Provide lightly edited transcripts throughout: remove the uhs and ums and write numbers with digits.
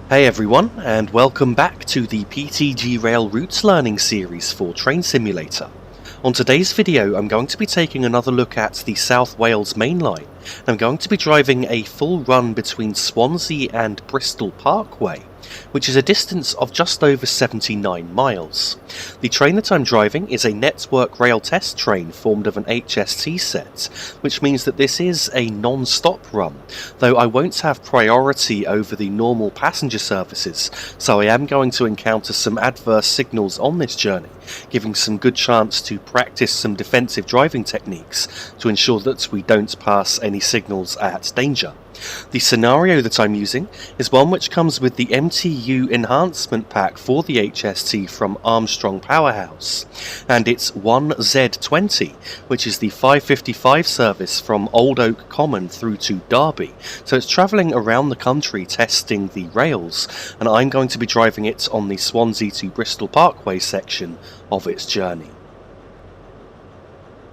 Hey everyone, and welcome back to the PTG Rail Routes Learning series for Train Simulator. On today's video, I'm going to be taking another look at the South Wales Main Line. I'm going to be driving a full run between Swansea and Bristol Parkway, which is a distance of just over 79 miles. The train that I'm driving is a network rail test train formed of an HST set, which means that this is a non-stop run, though I won't have priority over the normal passenger services, so I am going to encounter some adverse signals on this journey, giving some good chance to practice some defensive driving techniques to ensure that we don't pass any signals at danger. The scenario that I'm using is one which comes with the MTU enhancement pack for the HST from Armstrong Powerhouse, and it's 1Z20, which is the 555 service from Old Oak Common through to Derby. So it's travelling around the country testing the rails, and I'm going to be driving it on the Swansea to Bristol Parkway section of its journey.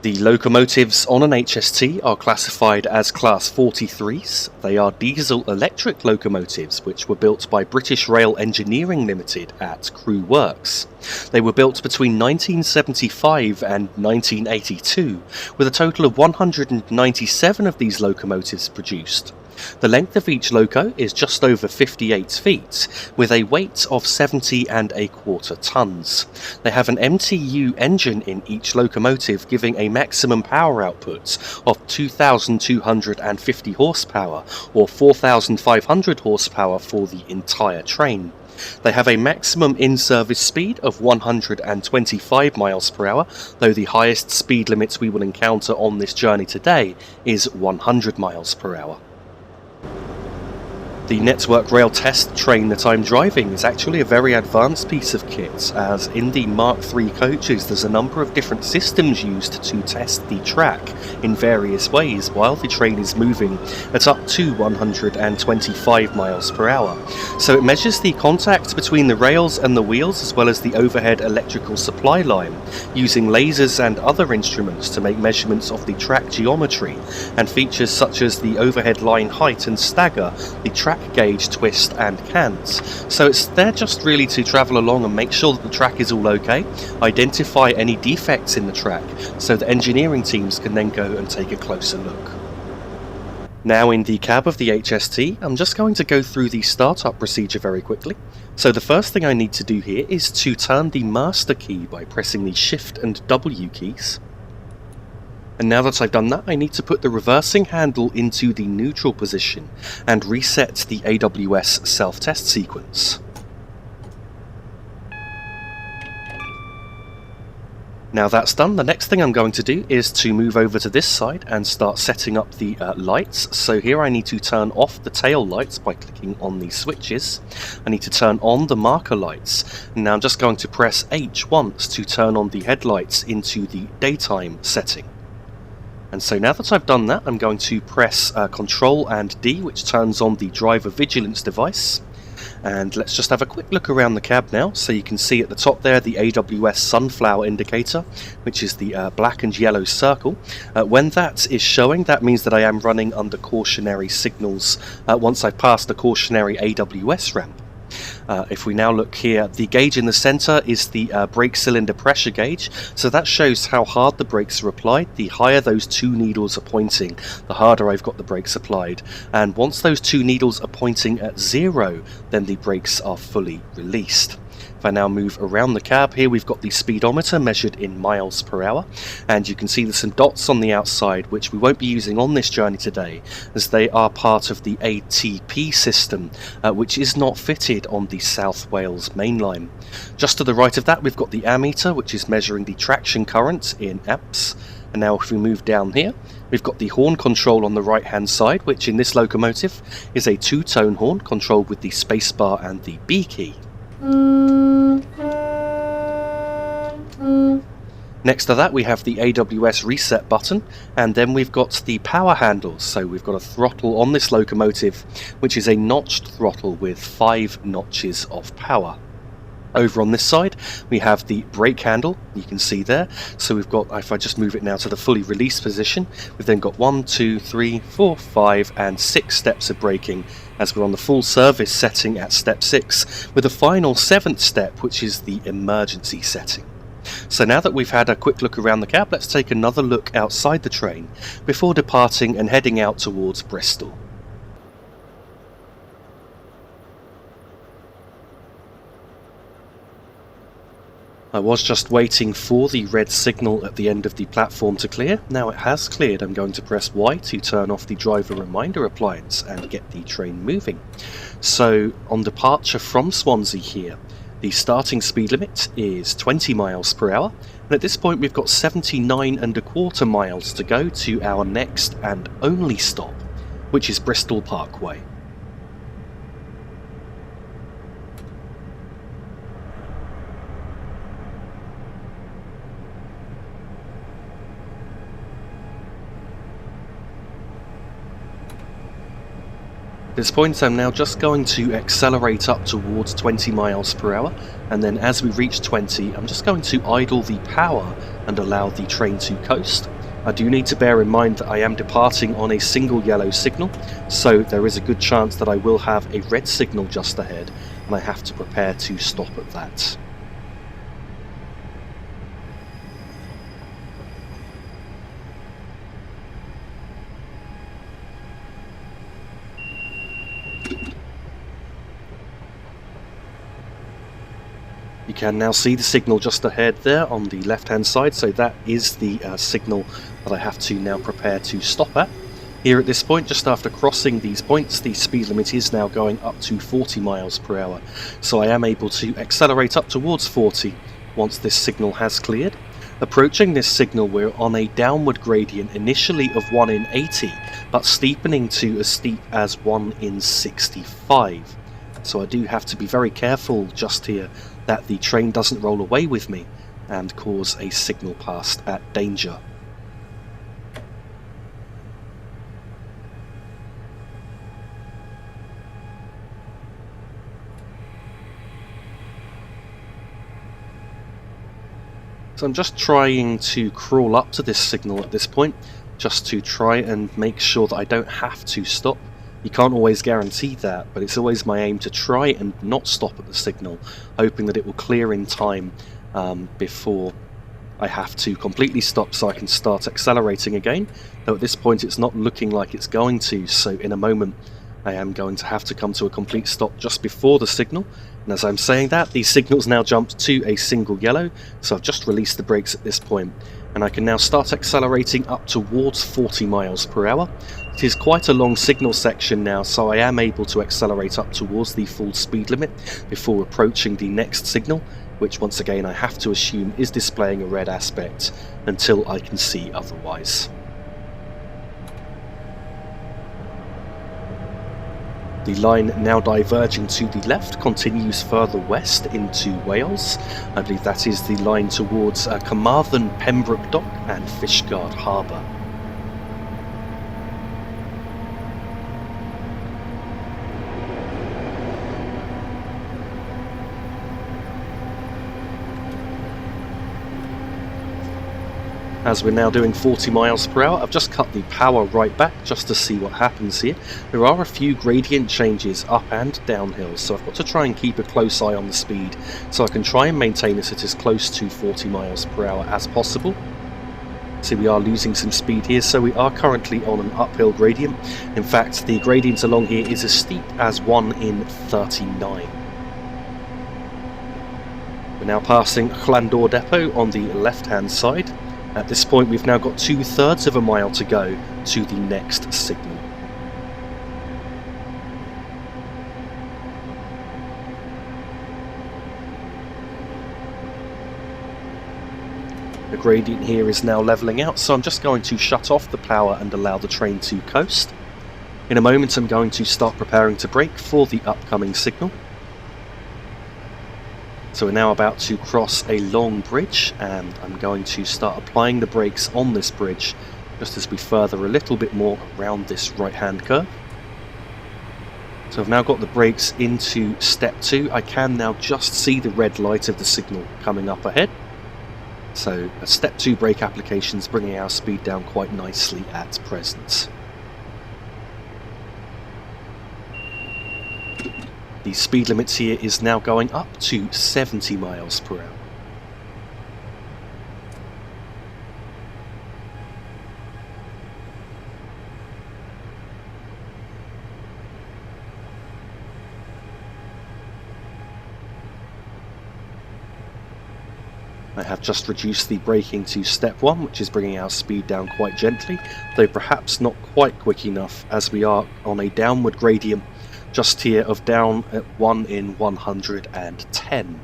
The locomotives on an HST are classified as Class 43s. They are diesel-electric locomotives which were built by British Rail Engineering Limited at Crewe Works. They were built between 1975 and 1982, with a total of 197 of these locomotives produced. The length of each loco is just over 58 feet, with a weight of 70¼ tons. They have an MTU engine in each locomotive, giving a maximum power output of 2,250 horsepower, or 4,500 horsepower for the entire train. They have a maximum in-service speed of 125 miles per hour, though the highest speed limit we will encounter on this journey today is 100 miles per hour. The network rail test train that I'm driving is actually a very advanced piece of kit, as in the Mark III coaches there's a number of different systems used to test the track in various ways while the train is moving at up to 125 miles per hour. So it measures the contact between the rails and the wheels as well as the overhead electrical supply line, using lasers and other instruments to make measurements of the track geometry and features such as the overhead line height and stagger, the track gauge, twist and cant. So it's there just really to travel along and make sure that the track is all okay, identify any defects in the track, so that engineering teams can then go and take a closer look. Now in the cab of the HST, I'm just going to go through the startup procedure very quickly. So the first thing I need to do here is to turn the master key by pressing the Shift and W keys. And now that I've done that, I need to put the reversing handle into the neutral position and reset the AWS self-test sequence. Now that's done, the next thing I'm going to do is to move over to this side and start setting up the lights. So here I need to turn off the tail lights by clicking on the switches. I need to turn on the marker lights. And now I'm just going to press H once to turn on the headlights into the daytime setting. And so now that I've done that, I'm going to press Control and D, which turns on the driver vigilance device. And let's just have a quick look around the cab now. So you can see at the top there the AWS sunflower indicator, which is the black and yellow circle. When that is showing, that means that I am running under cautionary signals once I've passed the cautionary AWS ramp. If we now look here, the gauge in the centre is the brake cylinder pressure gauge, so that shows how hard the brakes are applied. The higher those two needles are pointing, the harder I've got the brakes applied, and once those two needles are pointing at 0, then the brakes are fully released. If I now move around the cab, here we've got the speedometer measured in miles per hour, and you can see there's some dots on the outside which we won't be using on this journey today, as they are part of the ATP system, which is not fitted on the South Wales Main Line. Just to the right of that we've got the ammeter, which is measuring the traction current in amps. And now if we move down here, we've got the horn control on the right hand side, which in this locomotive is a two-tone horn controlled with the spacebar and the B key. Next to that we have the AWS reset button, and then we've got the power handles. So we've got a throttle on this locomotive which is a notched throttle with 5 notches of power. Over on this side, we have the brake handle, you can see there. So we've got, if I just move it now to the fully released position, we've then got 1, 2, 3, 4, 5 and 6 steps of braking as we're on the full service setting at step 6, with a final 7th step, which is the emergency setting. So now that we've had a quick look around the cab, let's take another look outside the train before departing and heading out towards Bristol. I was just waiting for the red signal at the end of the platform to clear. Now it has cleared. I'm going to press Y to turn off the driver reminder appliance and get the train moving. So on departure from Swansea here, the starting speed limit is 20 miles per hour. And at this point we've got 79.25 miles to go to our next and only stop, which is Bristol Parkway. At this point I'm now just going to accelerate up towards 20 miles per hour, and then as we reach 20 I'm just going to idle the power and allow the train to coast. I do need to bear in mind that I am departing on a single yellow signal, so there is a good chance that I will have a red signal just ahead and I have to prepare to stop at that. You can now see the signal just ahead there on the left hand side, so that is the signal that I have to now prepare to stop at. Here at this point, just after crossing these points, the speed limit is now going up to 40 miles per hour, so I am able to accelerate up towards 40 once this signal has cleared. Approaching this signal, we're on a downward gradient initially of 1 in 80, but steepening to as steep as 1 in 65. So I do have to be very careful just here that the train doesn't roll away with me and cause a signal past at danger. So I'm just trying to crawl up to this signal at this point, just to try and make sure that I don't have to stop. You can't always guarantee that, but it's always my aim to try and not stop at the signal, hoping that it will clear in time before I have to completely stop so I can start accelerating again. Though at this point it's not looking like it's going to, so in a moment I am going to have to come to a complete stop just before the signal. And as I'm saying that, the signal's now jumped to a single yellow, so I've just released the brakes at this point, and I can now start accelerating up towards 40 miles per hour. It is quite a long signal section now, so I am able to accelerate up towards the full speed limit before approaching the next signal, which once again I have to assume is displaying a red aspect until I can see otherwise. The line now diverging to the left continues further west into Wales. I believe that is the line towards Carmarthen, Pembroke Dock and Fishguard Harbour. As we're now doing 40 miles per hour, I've just cut the power right back just to see what happens here. There are a few gradient changes up and downhill, so I've got to try and keep a close eye on the speed so I can try and maintain this at as close to 40 miles per hour as possible. See, we are losing some speed here, so we are currently on an uphill gradient. In fact, the gradient along here is as steep as 1 in 39. We're now passing Llandor Depot on the left hand side. At this point we've now got 2/3 of a mile to go to the next signal. The gradient here is now levelling out, so I'm just going to shut off the power and allow the train to coast. In a moment I'm going to start preparing to brake for the upcoming signal. So we're now about to cross a long bridge, and I'm going to start applying the brakes on this bridge just as we further a little bit more around this right hand curve. So I've now got the brakes into step 2. I can now just see the red light of the signal coming up ahead. So a step 2 brake application is bringing our speed down quite nicely at present. The speed limit here is now going up to 70 miles per hour. I have just reduced the braking to step 1, which is bringing our speed down quite gently, though perhaps not quite quick enough as we are on a downward gradient just here of down at 1 in 110.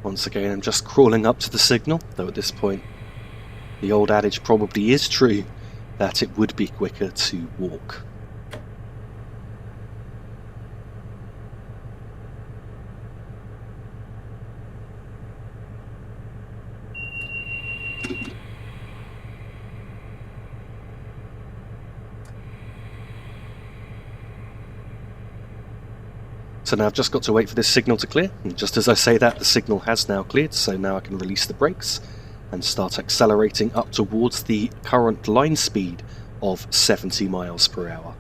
Once again, I'm just crawling up to the signal, though at this point the old adage probably is true that it would be quicker to walk. So now I've just got to wait for this signal to clear, and just as I say that, the signal has now cleared, so now I can release the brakes and start accelerating up towards the current line speed of 70 miles per hour.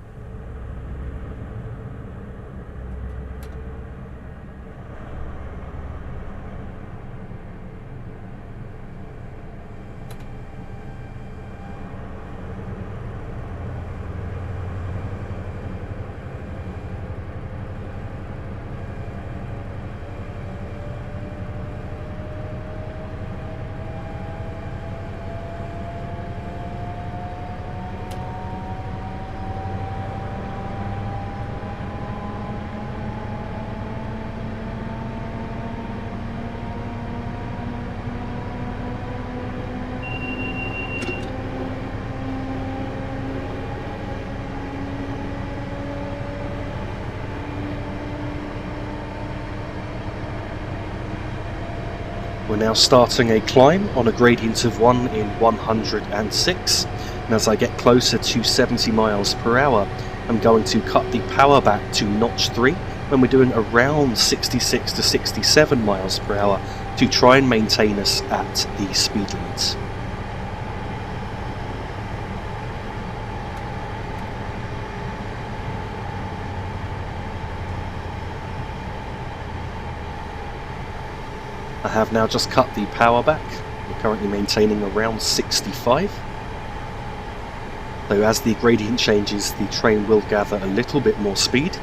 We're now starting a climb on a gradient of 1 in 106, and as I get closer to 70 miles per hour, I'm going to cut the power back to notch 3 when we're doing around 66 to 67 miles per hour to try and maintain us at the speed limits. I have now just cut the power back. We're currently maintaining around 65. Though as the gradient changes, the train will gather a little bit more speed.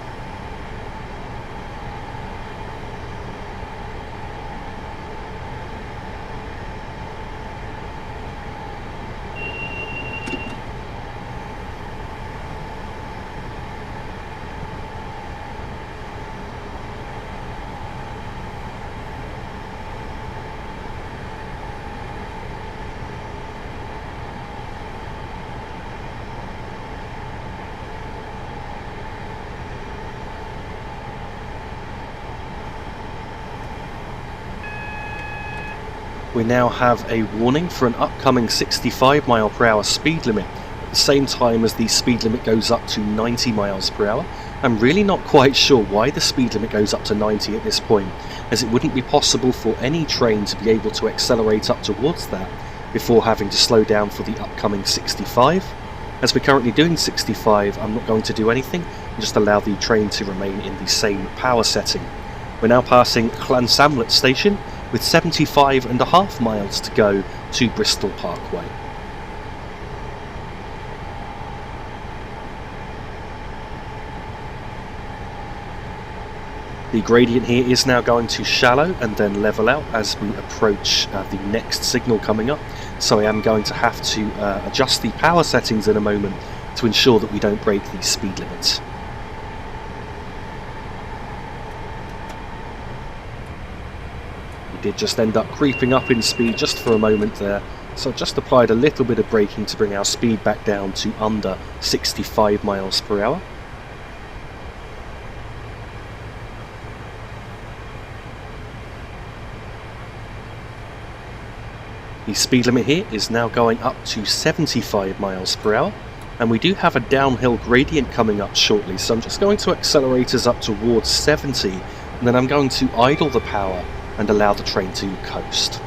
We now have a warning for an upcoming 65 mile per hour speed limit at the same time as the speed limit goes up to 90 miles per hour. I'm really not quite sure why the speed limit goes up to 90 at this point, as it wouldn't be possible for any train to be able to accelerate up towards that before having to slow down for the upcoming 65. As we're currently doing 65, I'm not going to do anything and just allow the train to remain in the same power setting. We're now passing Llansamlet station with 75.5 miles to go to Bristol Parkway. The gradient here is now going to shallow and then level out as we approach the next signal coming up, so I am going to have to adjust the power settings in a moment to ensure that we don't break the speed limits. We did just end up creeping up in speed just for a moment there, so I've just applied a little bit of braking to bring our speed back down to under 65 miles per hour. The speed limit here is now going up to 75 miles per hour, and we do have a downhill gradient coming up shortly, so I'm just going to accelerate us up towards 70, and then I'm going to idle the power and allow the train to coast.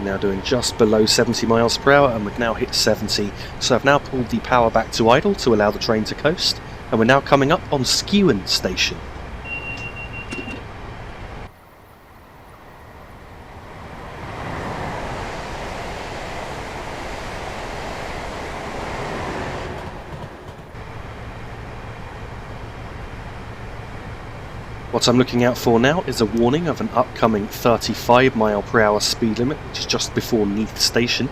Now doing just below 70 miles per hour, and we've now hit 70, so I've now pulled the power back to idle to allow the train to coast, and we're now coming up on Skewen station. What I'm looking out for now is a warning of an upcoming 35 mile per hour speed limit, which is just before Neath station.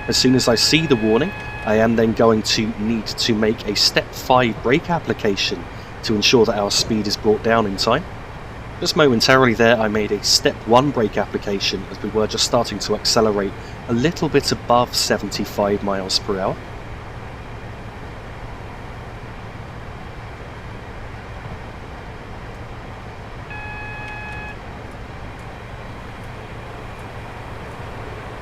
As soon as I see the warning, I am then going to need to make a step 5 brake application to ensure that our speed is brought down in time. Just momentarily there I made a step 1 brake application as we were just starting to accelerate a little bit above 75 miles per hour.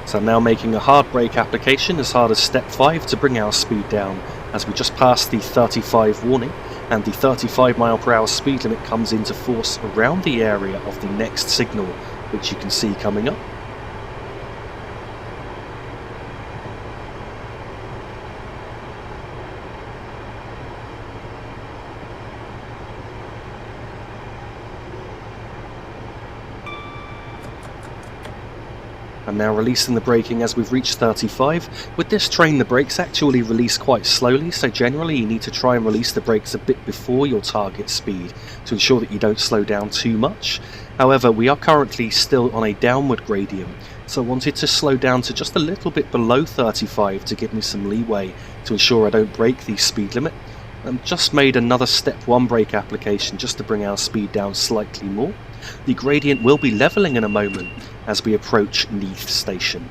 So I'm now making a hard brake application as hard as step 5 to bring our speed down as we just passed the 35 warning, and the 35 mile per hour speed limit comes into force around the area of the next signal, which you can see coming up. I'm now releasing the braking as we've reached 35. With this train the brakes actually release quite slowly, so generally you need to try and release the brakes a bit before your target speed to ensure that you don't slow down too much. However, we are currently still on a downward gradient, so I wanted to slow down to just a little bit below 35 to give me some leeway to ensure I don't break the speed limit. I've just made another step 1 brake application just to bring our speed down slightly more. The gradient will be levelling in a moment as we approach Neath station.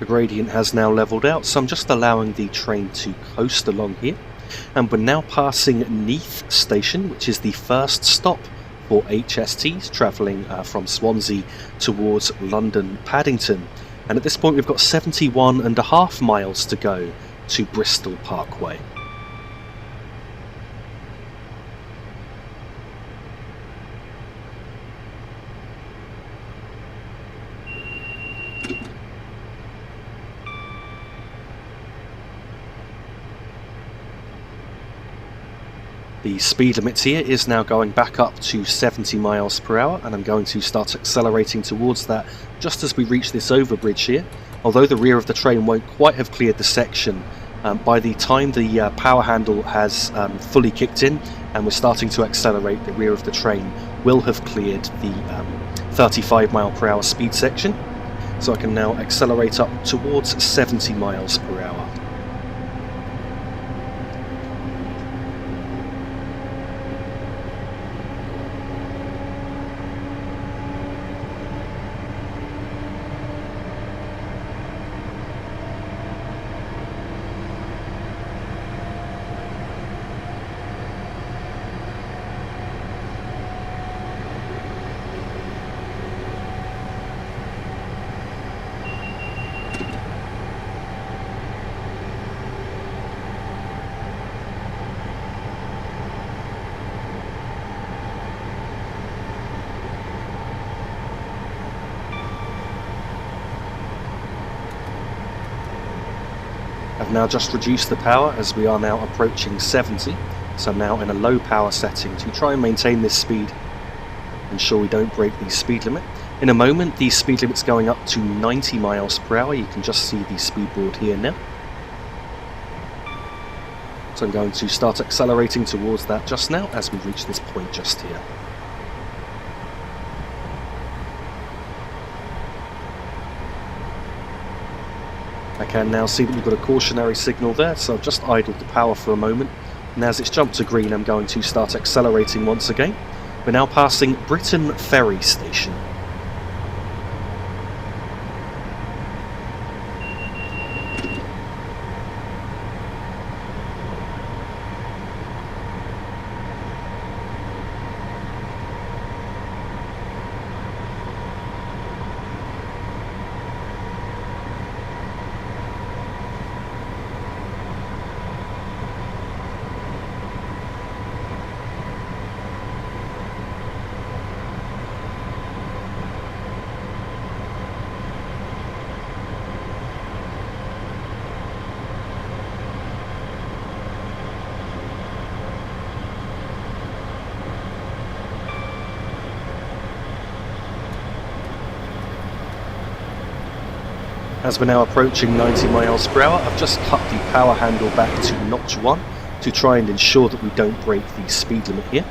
The gradient has now levelled out, so I'm just allowing the train to coast along here, and we're now passing Neath station, which is the first stop for HSTs travelling from Swansea towards London Paddington, and at this point we've got 71.5 miles to go to Bristol Parkway. The speed limit here is now going back up to 70 miles per hour, and I'm going to start accelerating towards that just as we reach this overbridge here. Although the rear of the train won't quite have cleared the section, by the time the power handle has fully kicked in and we're starting to accelerate, the rear of the train will have cleared the 35 mile per hour speed section. So I can now accelerate up towards 70 miles per hour. I've now just reduced the power as we are now approaching 70, so I'm now in a low power setting to try and maintain this speed, ensure we don't break the speed limit. In a moment the speed limit's going up to 90 miles per hour, you can just see the speed board here now. So I'm going to start accelerating towards that just now as we reach this point just here. I can now see that we've got a cautionary signal there, so I've just idled the power for a moment, and as it's jumped to green I'm going to start accelerating once again. We're now passing Bridgend Ferry Station. As we're now approaching 90 miles per hour, I've just cut the power handle back to notch 1 to try and ensure that we don't break the speed limit here.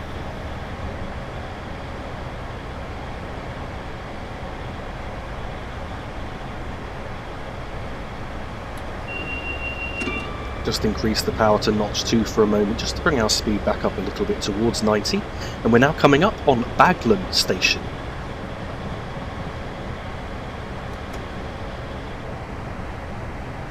Just increase the power to notch 2 for a moment just to bring our speed back up a little bit towards 90, and we're now coming up on Bridgend Station.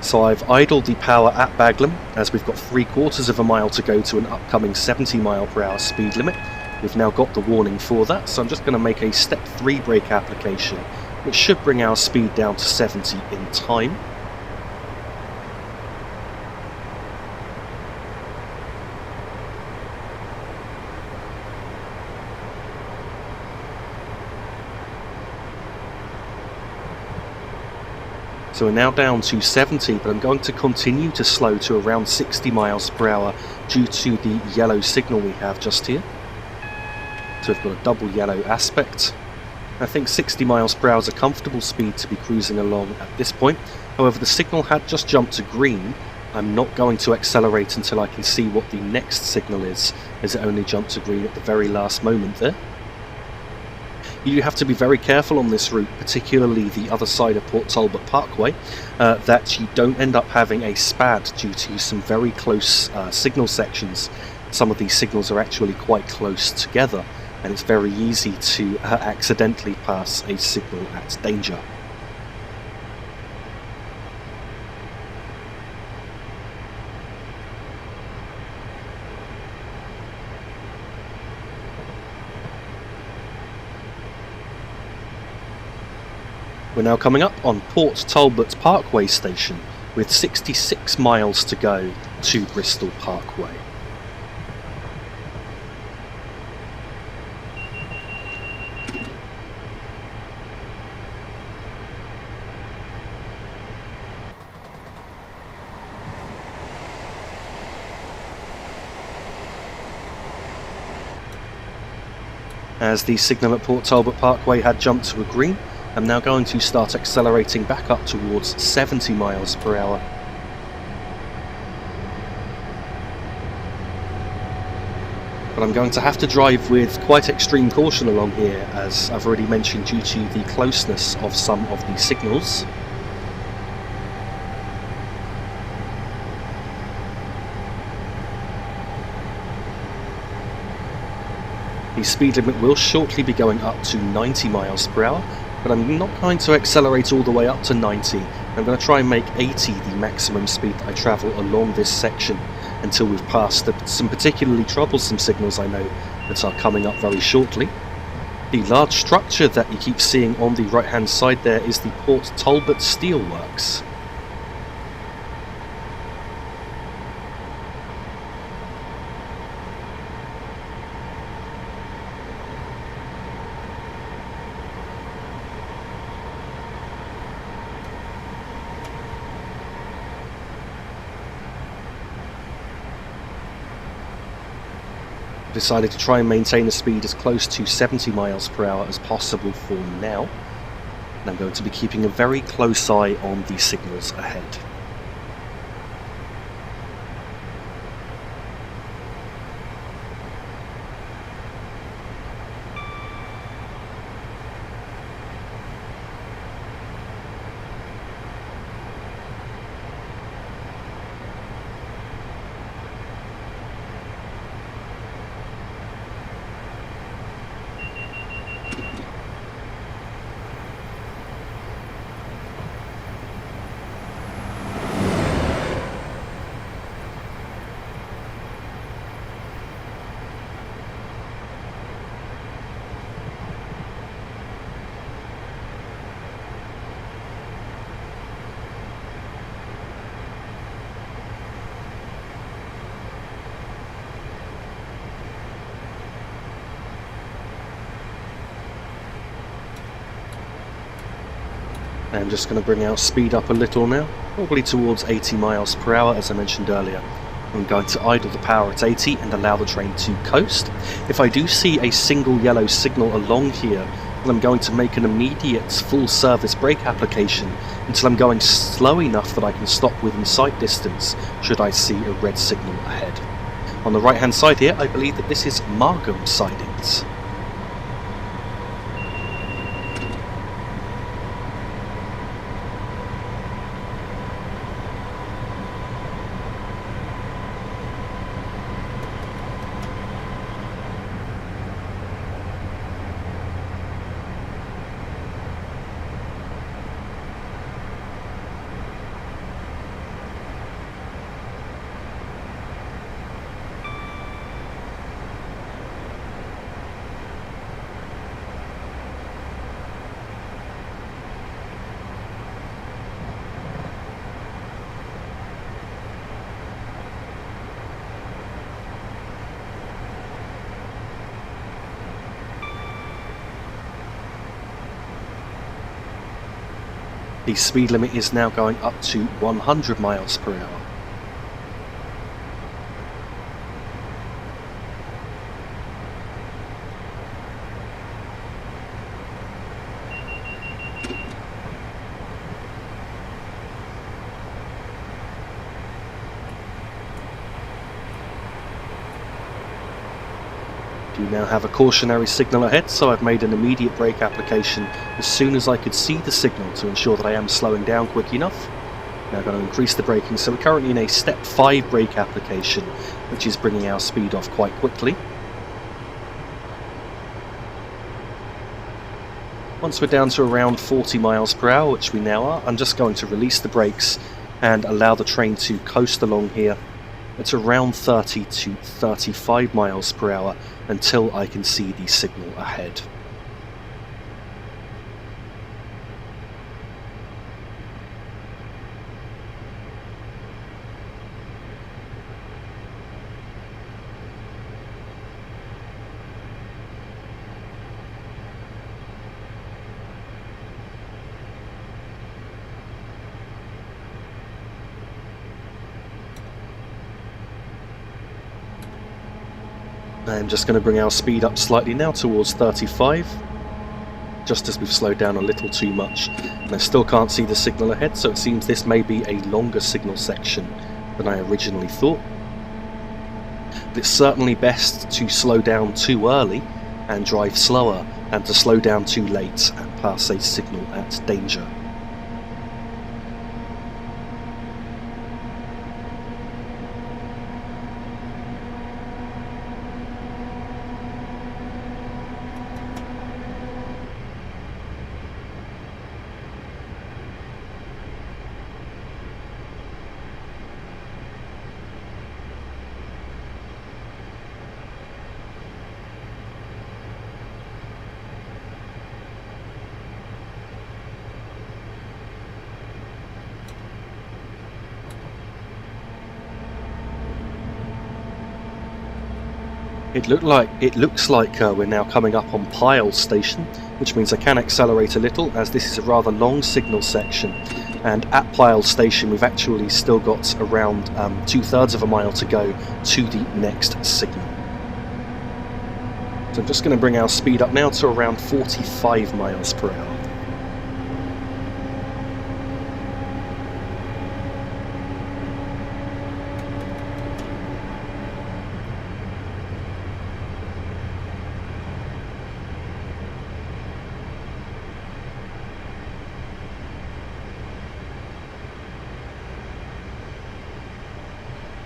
So I've idled the power at Bridgend as we've got 3/4 of a mile to go to an upcoming 70 mile per hour speed limit. We've now got the warning for that, so I'm just going to make a step 3 brake application, which should bring our speed down to 70 in time. So we're now down to 70, but I'm going to continue to slow to around 60 miles per hour due to the yellow signal we have just here. So we've got a double yellow aspect. I think 60 miles per hour is a comfortable speed to be cruising along at this point. However, the signal had just jumped to green. I'm not going to accelerate until I can see what the next signal is, as it only jumped to green at the very last moment there. You have to be very careful on this route, particularly the other side of Talbot Parkway, that you don't end up having a SPAD due to some very close signal sections. Some of these signals are actually quite close together, and it's very easy to accidentally pass a signal at danger. We're now coming up on Talbot Parkway Station with 66 miles to go to Bristol Parkway. As the signal at Talbot Parkway had jumped to a green, I'm now going to start accelerating back up towards 70 miles per hour. But I'm going to have to drive with quite extreme caution along here, as I've already mentioned, due to the closeness of some of the signals. The speed limit will shortly be going up to 90 miles per hour. But I'm not going to accelerate all the way up to 90. I'm going to try and make 80 the maximum speed that I travel along this section until we've passed some particularly troublesome signals I know that are coming up very shortly. The large structure that you keep seeing on the right hand side there is the Port Talbot Steelworks. Decided to try and maintain a speed as close to 70 miles per hour as possible for now, and I'm going to be keeping a very close eye on the signals ahead. I'm just going to bring our speed up a little now, probably towards 80 miles per hour as I mentioned earlier. I'm going to idle the power at 80 and allow the train to coast. If I do see a single yellow signal along here, then I'm going to make an immediate full service brake application until I'm going slow enough that I can stop within sight distance should I see a red signal ahead. On the right hand side here, I believe that this is Margam sidings. The speed limit is now going up to 100 miles per hour. We now have a cautionary signal ahead, so I've made an immediate brake application as soon as I could see the signal to ensure that I am slowing down quick enough. Now going to increase the braking, so we're currently in a step 5 brake application, which is bringing our speed off quite quickly. Once we're down to around 40 miles per hour, which we now are, I'm just going to release the brakes and allow the train to coast along here at around 30 to 35 miles per hour until I can see the signal ahead. I'm just going to bring our speed up slightly now towards 35, just as we've slowed down a little too much. And I still can't see the signal ahead, so it seems this may be a longer signal section than I originally thought. But it's certainly best to slow down too early and drive slower than to slow down too late and pass a signal at danger. It looks like we're now coming up on Pyle Station, which means I can accelerate a little, as this is a rather long signal section, and at Pyle Station we've actually still got around 2/3 of a mile to go to the next signal. So I'm just going to bring our speed up now to around 45 miles per hour.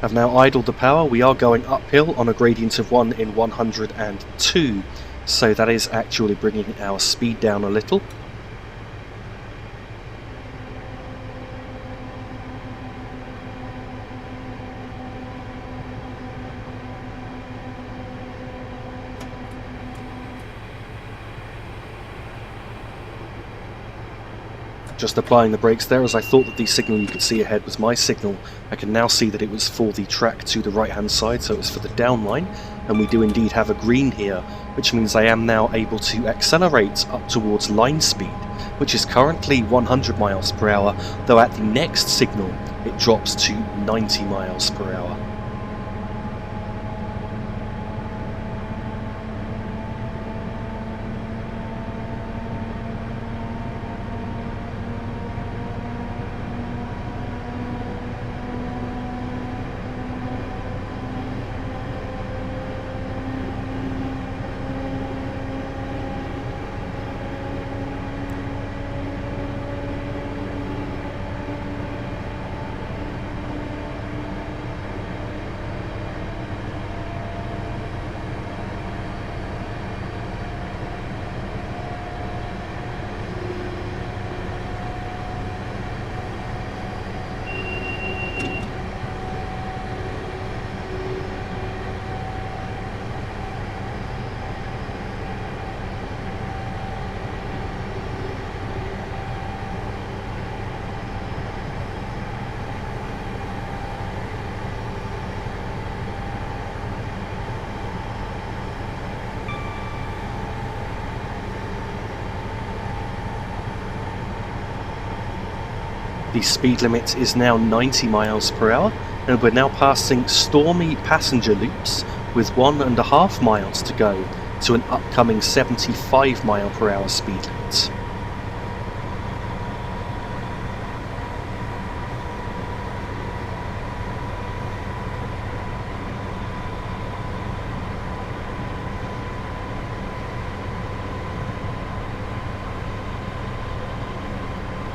I've now idled the power. We are going uphill on a gradient of 1 in 102, so that is actually bringing our speed down a little. Just applying the brakes there, as I thought that the signal you could see ahead was my signal. I can now see that it was for the track to the right hand side, so it was for the down line, and we do indeed have a green here, which means I am now able to accelerate up towards line speed, which is currently 100 miles per hour, though at the next signal it drops to 90 miles per hour. The speed limit is now 90 miles per hour, and we're now passing Stormy passenger loops with 1.5 miles to go to an upcoming 75 mile per hour speed limit.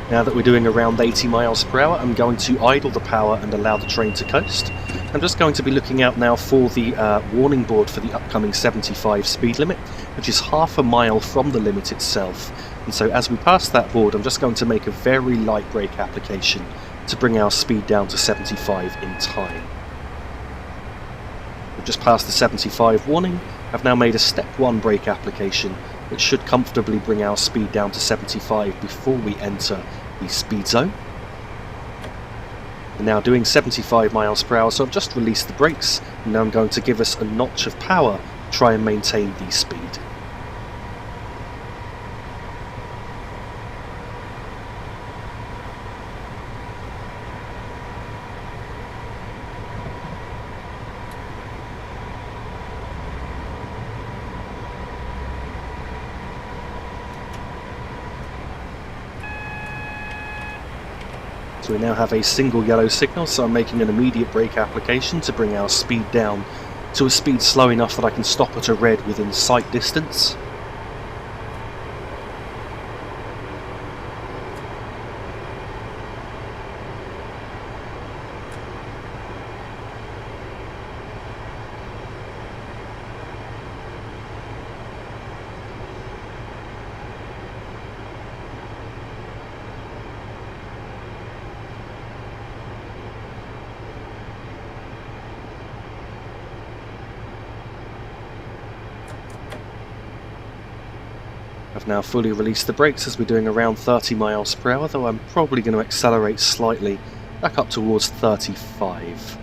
Now that we're doing around 80 miles per hour, I'm going to idle the power and allow the train to coast. I'm just going to be looking out now for the warning board for the upcoming 75 speed limit, which is half a mile from the limit itself. And so as we pass that board, I'm just going to make a very light brake application to bring our speed down to 75 in time. We've just passed the 75 warning. I've now made a step 1 brake application, which should comfortably bring our speed down to 75 before we enter the speed zone. We're now doing 75 miles per hour, so I've just released the brakes, and now I'm going to give us a notch of power to try and maintain the speed. So we now have a single yellow signal, so I'm making an immediate brake application to bring our speed down to a speed slow enough that I can stop at a red within sight distance. I've now fully released the brakes as we're doing around 30 miles per hour, though I'm probably going to accelerate slightly back up towards 35.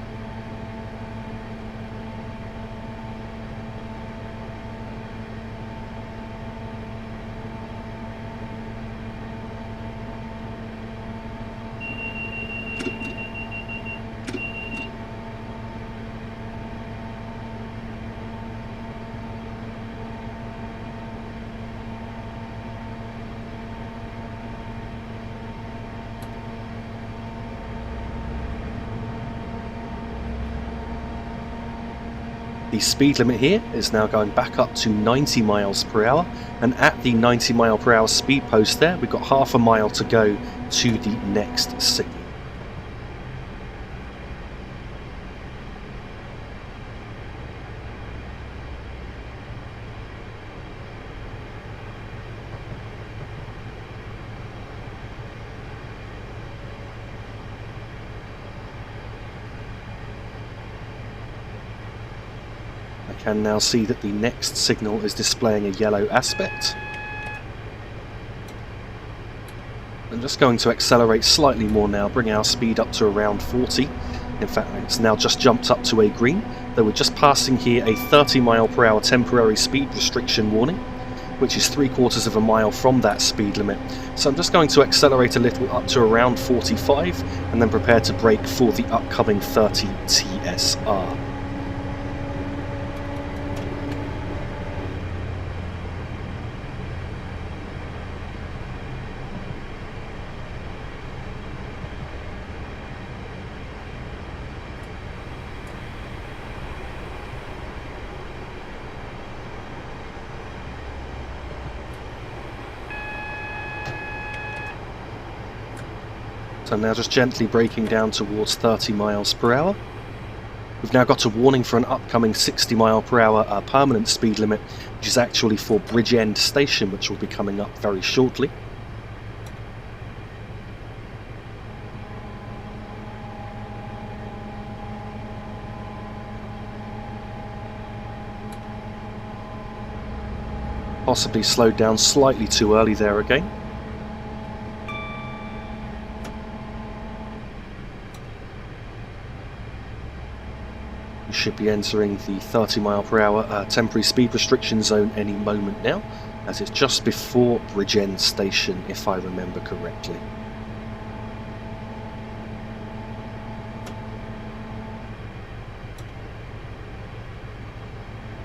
The speed limit here is now going back up to 90 miles per hour, and at the 90 mile per hour speed post there, we've got half a mile to go to the next signal. I can now see that the next signal is displaying a yellow aspect. I'm just going to accelerate slightly more now, bring our speed up to around 40. In fact, it's now just jumped up to a green, though we're just passing here a 30 mile per hour temporary speed restriction warning, which is 3/4 of a mile from that speed limit. So I'm just going to accelerate a little up to around 45 and then prepare to brake for the upcoming 30 TSR. So I'm now just gently braking down towards 30 miles per hour. We've now got a warning for an upcoming 60 mile per hour permanent speed limit, which is actually for Bridgend station, which will be coming up very shortly. Possibly slowed down slightly too early there again. We should be entering the 30 mile per hour temporary speed restriction zone any moment now, as it's just before Bridgend station, if I remember correctly.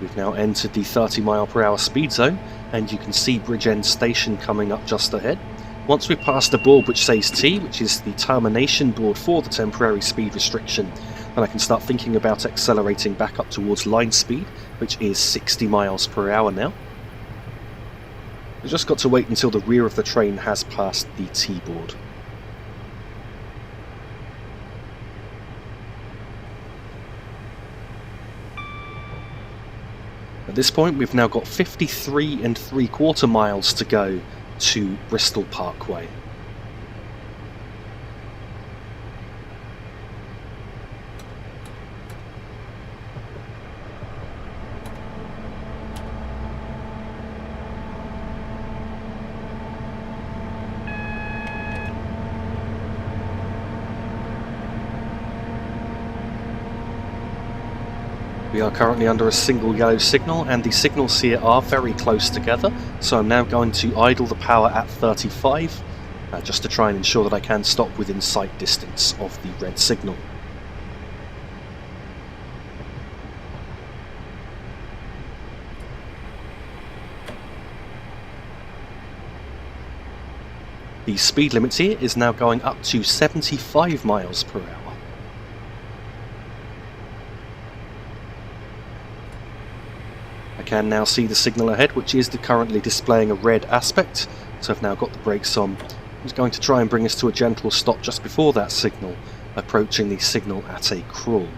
We've now entered the 30 mile per hour speed zone, and you can see Bridgend station coming up just ahead. Once we've passed the board which says T, which is the termination board for the temporary speed restriction, then I can start thinking about accelerating back up towards line speed, which is 60 miles per hour now. We've just got to wait until the rear of the train has passed the T board. At this point, we've now got 53 3/4 miles to go to Bristol Parkway. We are currently under a single yellow signal, and the signals here are very close together, so I'm now going to idle the power at 35, just to try and ensure that I can stop within sight distance of the red signal. The speed limit here is now going up to 75 miles per hour. I can now see the signal ahead, which is currently displaying a red aspect, so I've now got the brakes on. I'm just going to try and bring us to a gentle stop just before that signal, approaching the signal at a crawl.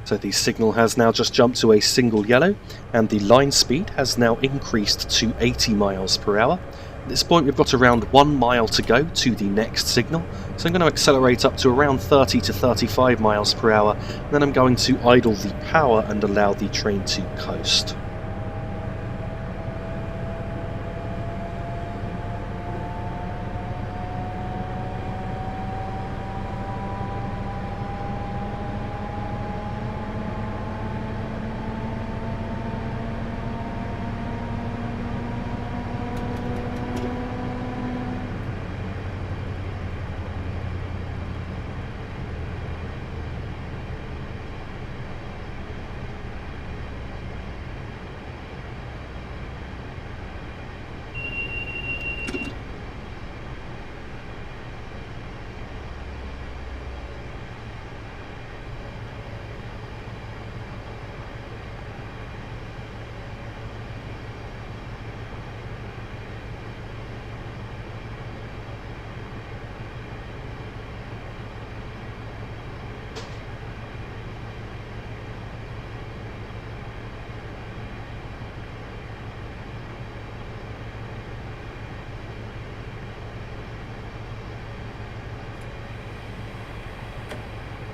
So the signal has now just jumped to a single yellow, and the line speed has now increased to 80 miles per hour. At this point we've got around 1 mile to go to the next signal, so I'm going to accelerate up to around 30 to 35 miles per hour, and then I'm going to idle the power and allow the train to coast.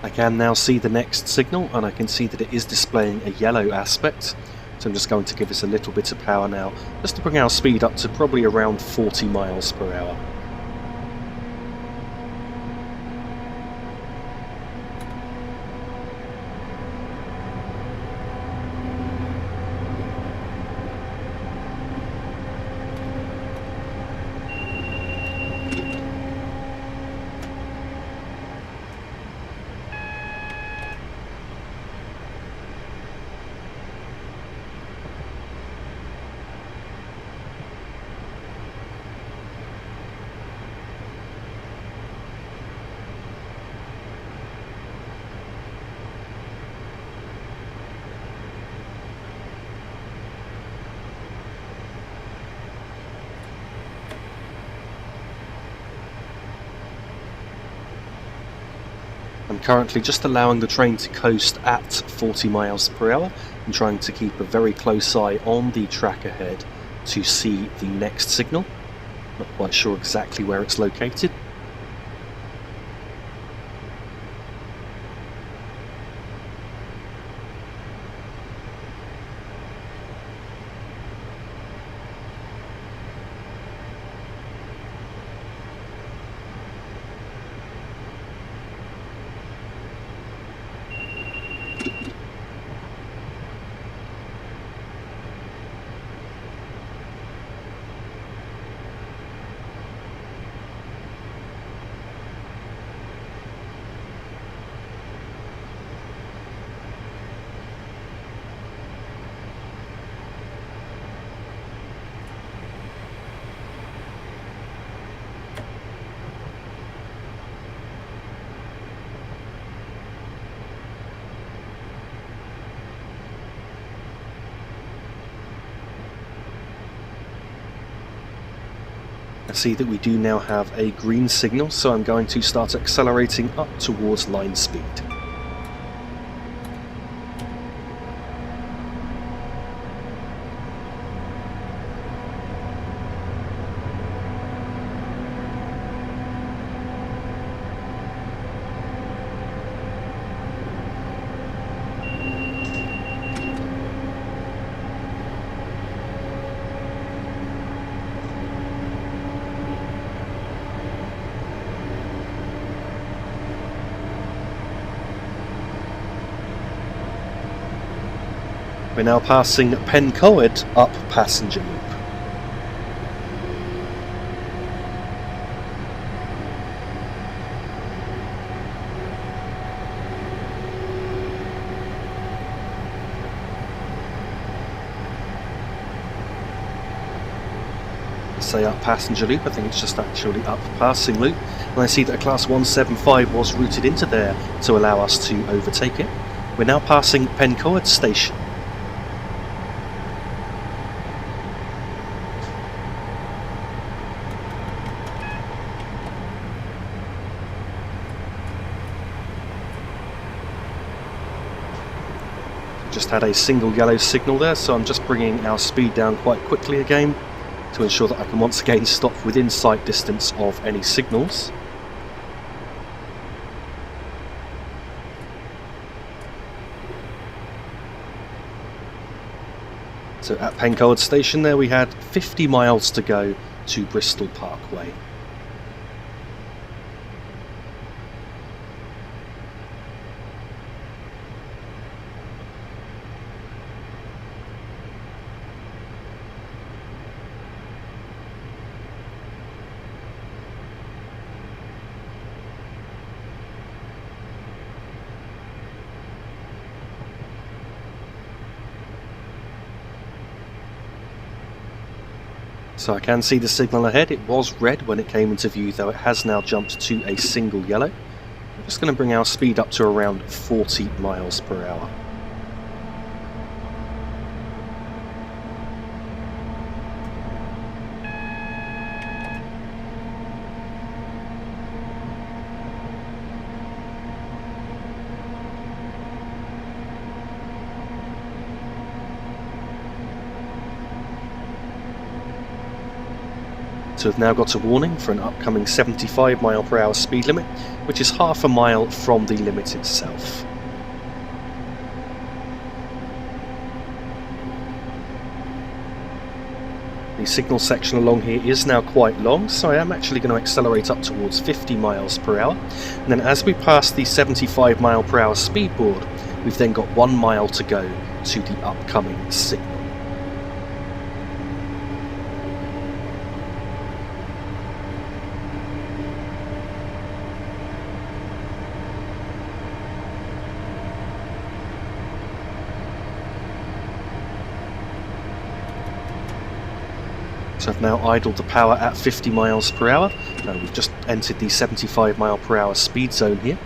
I can now see the next signal, and I can see that it is displaying a yellow aspect. So I'm just going to give this a little bit of power now, just to bring our speed up to probably around 40 miles per hour. I'm currently just allowing the train to coast at 40 miles per hour and trying to keep a very close eye on the track ahead to see the next signal. Not quite sure exactly where it's located. I see that we do now have a green signal, so I'm going to start accelerating up towards line speed. We're now passing Pencoed up Passenger Loop. Say up Passenger Loop, I think it's just actually up Passing Loop, and I see that a Class 175 was routed into there to allow us to overtake it. We're now passing Pencoed Station. Just had a single yellow signal there, so I'm just bringing our speed down quite quickly again to ensure that I can once again stop within sight distance of any signals. So at Pencoed Station there we had 50 miles to go to Bristol Parkway. So I can see the signal ahead. It was red when it came into view, though it has now jumped to a single yellow. I'm just going to bring our speed up to around 40 miles per hour. So we've now got a warning for an upcoming 75 mph speed limit, which is half a mile from the limit itself. The signal section along here is now quite long, so I am actually going to accelerate up towards 50 mph. And then as we pass the 75 mph speed board, we've then got 1 mile to go to the upcoming signal. So I've now idled the power at 50 mph. We've just entered the 75 mph speed zone here,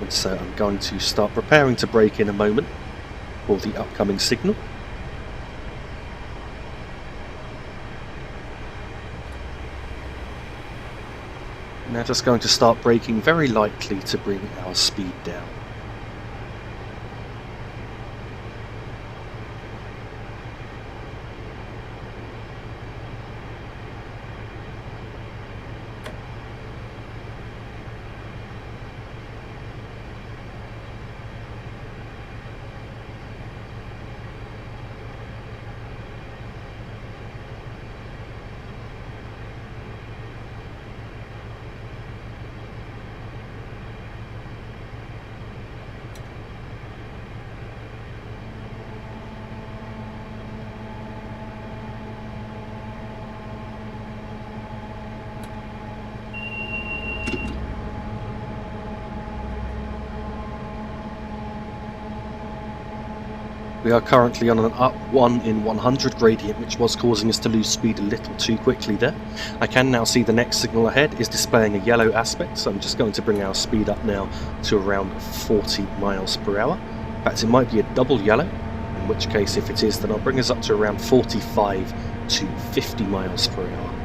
and so I'm going to start preparing to brake in a moment for the upcoming signal. Now just going to start braking very lightly to bring our speed down. We are currently on an up 1 in 100 gradient, which was causing us to lose speed a little too quickly there. I can now see the next signal ahead is displaying a yellow aspect, so I'm just going to bring our speed up now to around 40 mph. In fact, it might be a double yellow, in which case if it is, then I'll bring us up to around 45 to 50 mph.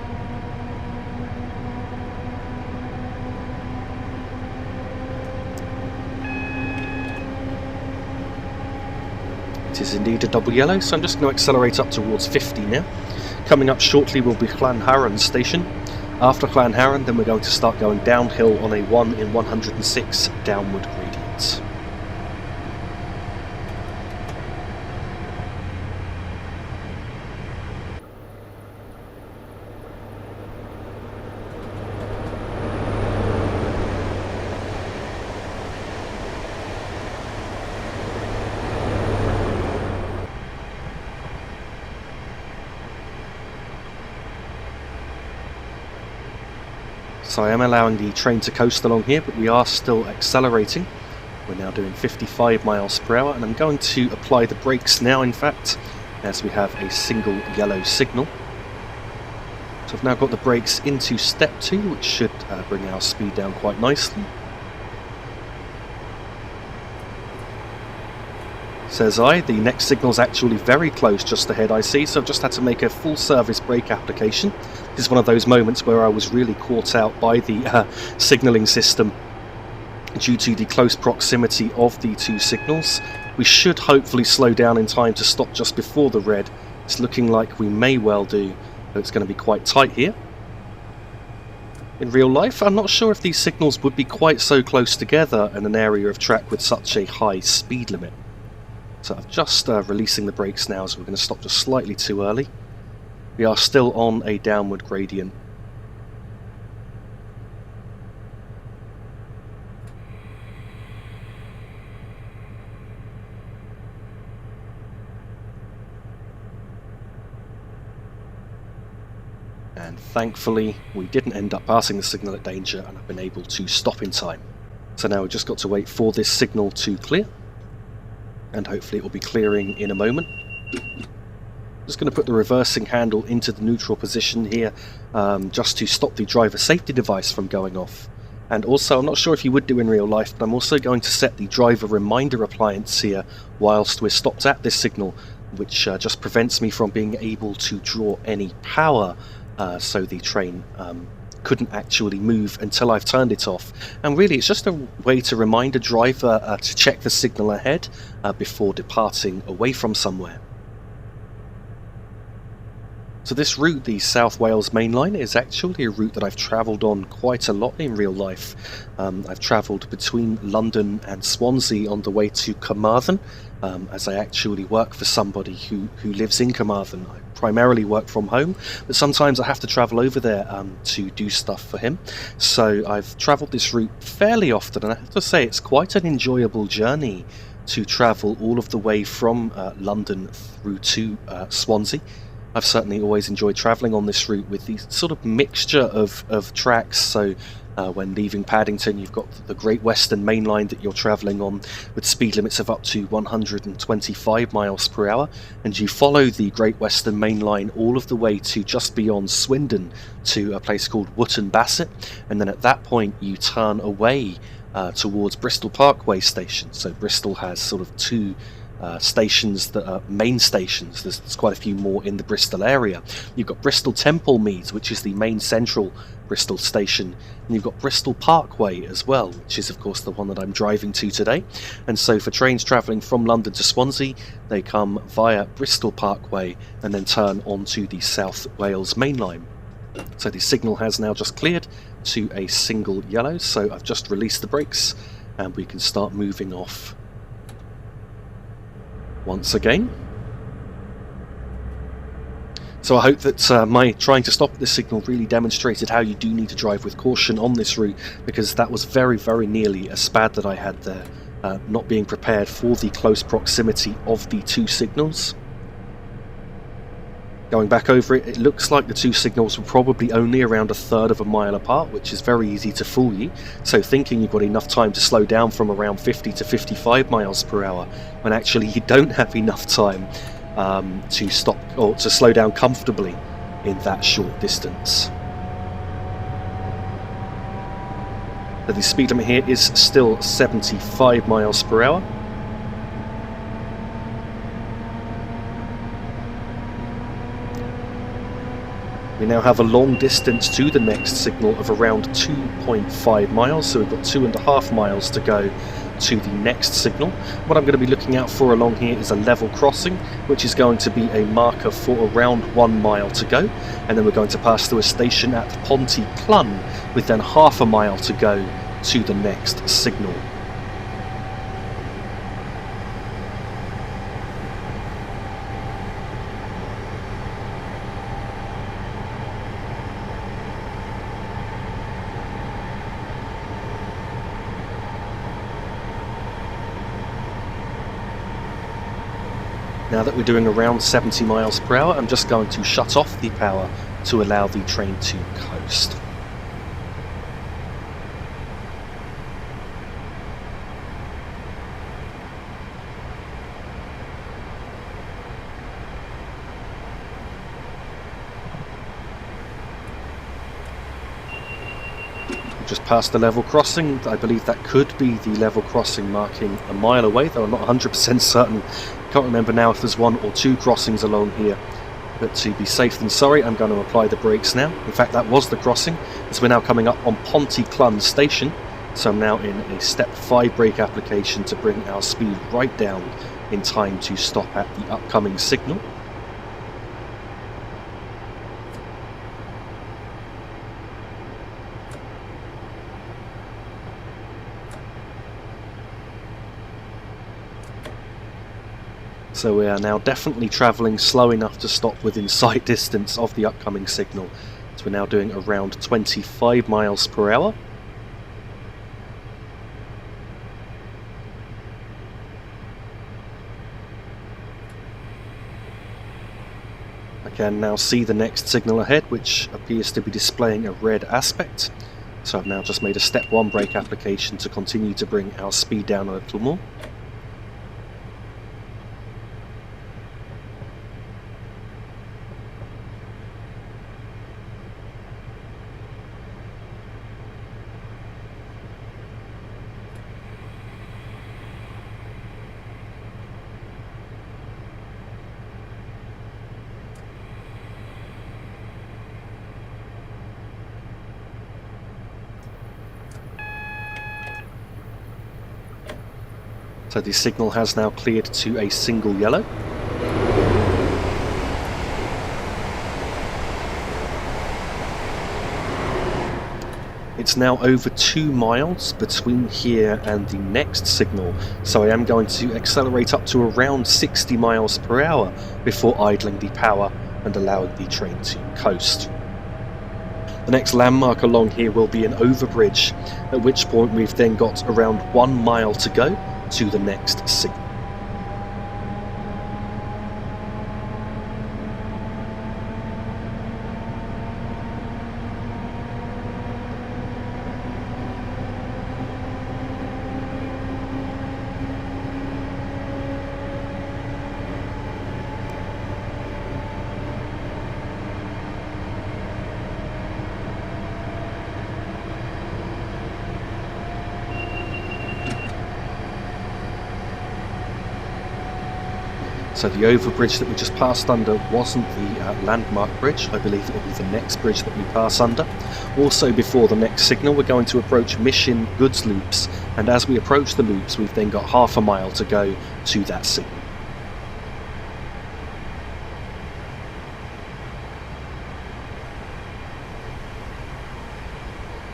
It is indeed a double yellow, so I'm just going to accelerate up towards 50 now. Coming up shortly will be Llanharan station. After Llanharan, then we're going to start going downhill on a 1 in 106 downward gradient. So I am allowing the train to coast along here, but we are still accelerating. We're now doing 55 mph, and I'm going to apply the brakes now, in fact, as we have a single yellow signal. So I've now got the brakes into step 2, which should bring our speed down quite nicely. Says I, the next signal's actually very close just ahead I see, so I've just had to make a full service brake application. This is one of those moments where I was really caught out by the signalling system due to the close proximity of the two signals. We should hopefully slow down in time to stop just before the red. It's looking like we may well do, but it's going to be quite tight here. In real life, I'm not sure if these signals would be quite so close together in an area of track with such a high speed limit. So I'm just releasing the brakes now, so we're going to stop just slightly too early. We are still on a downward gradient. And thankfully, we didn't end up passing the signal at danger, and I've been able to stop in time. So now we've just got to wait for this signal to clear, and hopefully it will be clearing in a moment. Just going to put the reversing handle into the neutral position here, just to stop the driver safety device from going off. And also, I'm not sure if you would do in real life, but I'm also going to set the driver reminder appliance here whilst we're stopped at this signal, which just prevents me from being able to draw any power, so the train couldn't actually move until I've turned it off. And really, it's just a way to remind a driver to check the signal ahead before departing away from somewhere. So this route, the South Wales Main Line, is actually a route that I've travelled on quite a lot in real life. I've travelled between London and Swansea on the way to Carmarthen, as I actually work for somebody who lives in Carmarthen. I primarily work from home, but sometimes I have to travel over there to do stuff for him. So I've travelled this route fairly often, and I have to say it's quite an enjoyable journey to travel all of the way from London through to Swansea. I've certainly always enjoyed travelling on this route with the sort of mixture of tracks. So when leaving Paddington, you've got the Great Western Main Line that you're travelling on with speed limits of up to 125 miles per hour, and you follow the Great Western Main Line all of the way to just beyond Swindon to a place called Wootton Bassett, and then at that point you turn away towards Bristol Parkway station. So Bristol has sort of two stations that are main stations. There's quite a few more in the Bristol area. You've got Bristol Temple Meads, which is the main central Bristol station, and you've got Bristol Parkway as well, which is of course the one that I'm driving to today. And so for trains travelling from London to Swansea, they come via Bristol Parkway and then turn onto the South Wales Main Line. So the signal has now just cleared to a single yellow, so I've just released the brakes and we can start moving off once again. So I hope that my trying to stop at this signal really demonstrated how you do need to drive with caution on this route, because that was very, very nearly a spad that I had there, not being prepared for the close proximity of the two signals. Going back over it, it looks like the two signals were probably only around 1/3 of a mile apart, which is very easy to fool you. So thinking you've got enough time to slow down from around 50 to 55 miles per hour, when actually you don't have enough time to stop or to slow down comfortably in that short distance. But the speed limit here is still 75 miles per hour. We now have a long distance to the next signal of around 2.5 miles, so we've got 2.5 miles to go to the next signal. What I'm going to be looking out for along here is a level crossing, which is going to be a marker for around 1 mile to go, and then we're going to pass through a station at Ponty Clun with then 1/2 a mile to go to the next signal. Now that we're doing around 70 miles per hour, I'm just going to shut off the power to allow the train to coast. Just past the level crossing. I believe that could be the level crossing marking a mile away, though I'm not 100% certain. Can't remember now if there's 1 or 2 crossings along here, but to be safe than sorry, I'm going to apply the brakes now. In fact, that was the crossing, as we're now coming up on Ponty Clun station, so I'm now in a step 5 brake application to bring our speed right down in time to stop at the upcoming signal. So we are now definitely travelling slow enough to stop within sight distance of the upcoming signal. So we're now doing around 25 miles per hour. I can now see the next signal ahead, which appears to be displaying a red aspect. So I've now just made a step 1 brake application to continue to bring our speed down a little more. So the signal has now cleared to a single yellow. It's now over 2 miles between here and the next signal, so I am going to accelerate up to around 60 miles per hour before idling the power and allowing the train to coast. The next landmark along here will be an overbridge, at which point we've then got around 1 mile to go to the next signal. So the overbridge that we just passed under wasn't the landmark bridge. I believe it will be the next bridge that we pass under. Also, before the next signal, we're going to approach Mission goods loops, and as we approach the loops, we've then got half a mile to go to that signal.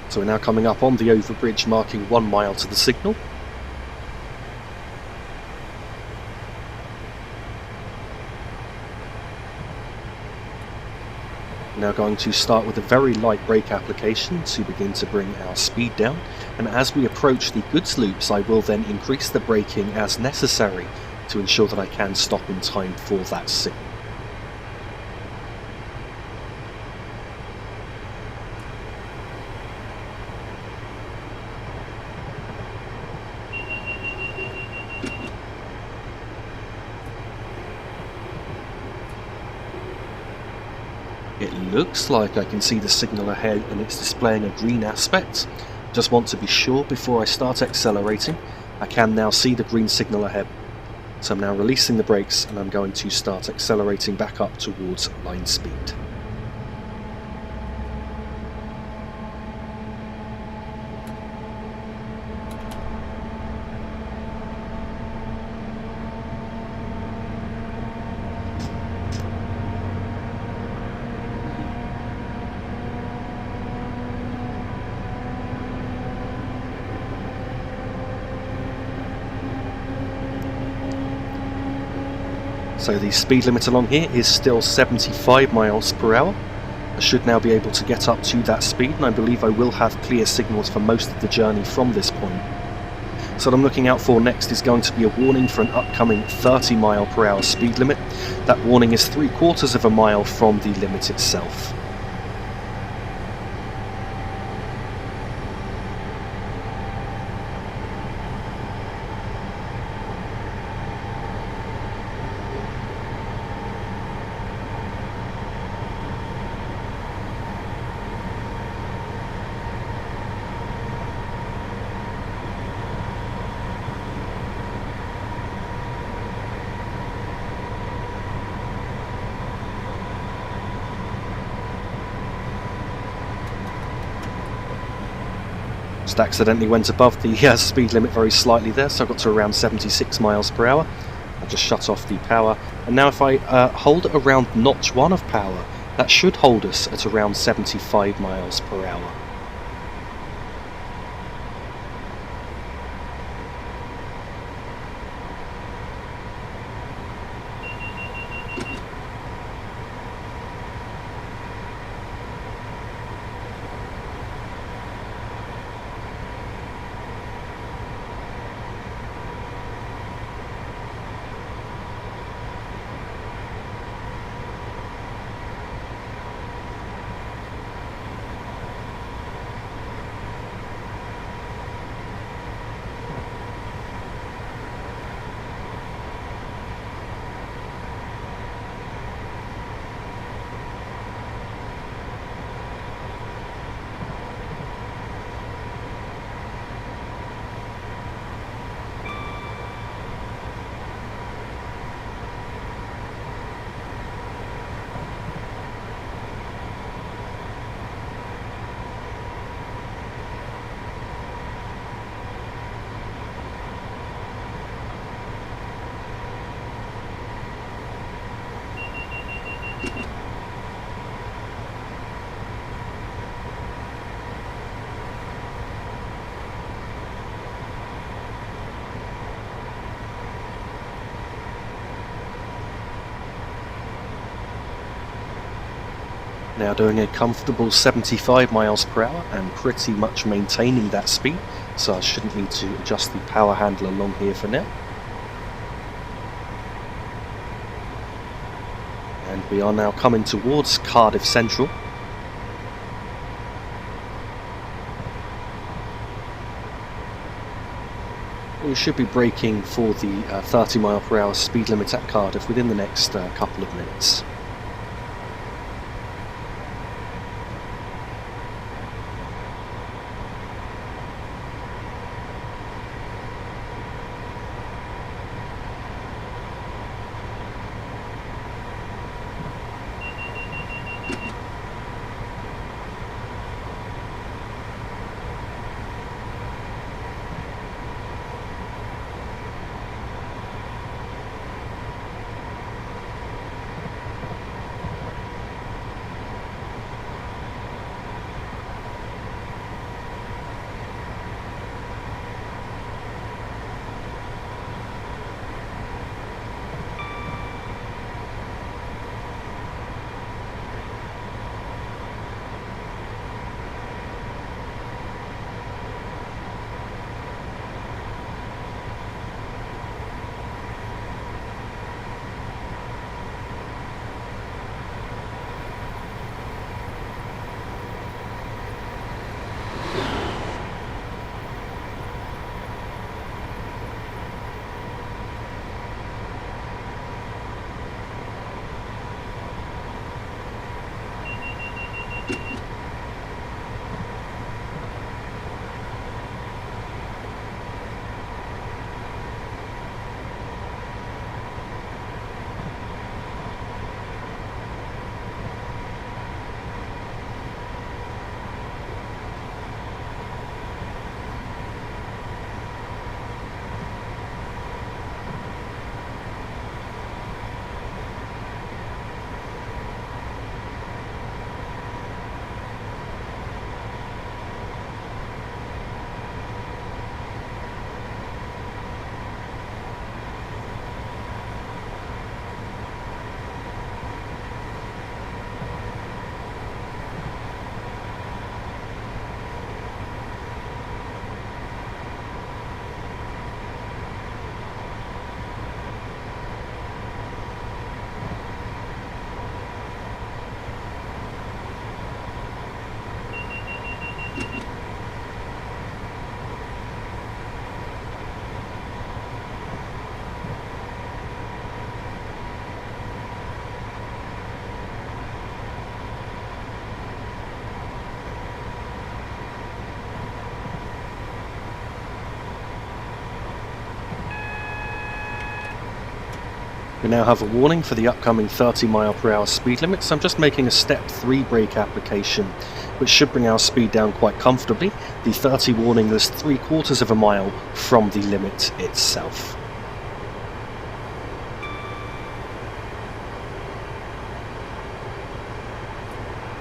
So we're now coming up on the overbridge, marking 1 mile to the signal. Now going to start with a very light brake application to begin to bring our speed down, and as we approach the goods loops I will then increase the braking as necessary to ensure that I can stop in time for that signal. It looks like I can see the signal ahead and it's displaying a green aspect. Just want to be sure before I start accelerating. I can now see the green signal ahead. So I'm now releasing the brakes and I'm going to start accelerating back up towards line speed. So the speed limit along here is still 75 miles per hour. I should now be able to get up to that speed, and I believe I will have clear signals for most of the journey from this point. So what I'm looking out for next is going to be a warning for an upcoming 30 mile per hour speed limit. That warning is 3/4 of a mile from the limit itself. Just accidentally went above the speed limit very slightly there, so I got to around 76 miles per hour. I just shut off the power, and now if I hold around notch 1 of power, that should hold us at around 75 miles per hour. Now doing a comfortable 75 miles per hour and pretty much maintaining that speed, so I shouldn't need to adjust the power handle along here for now. And we are now coming towards Cardiff Central. We should be braking for the 30 mile per hour speed limit at Cardiff within the next couple of minutes. We now have a warning for the upcoming 30 mile per hour speed limit, so I'm just making a step 3 brake application, which should bring our speed down quite comfortably. The 30 warning is 3/4 of a mile from the limit itself.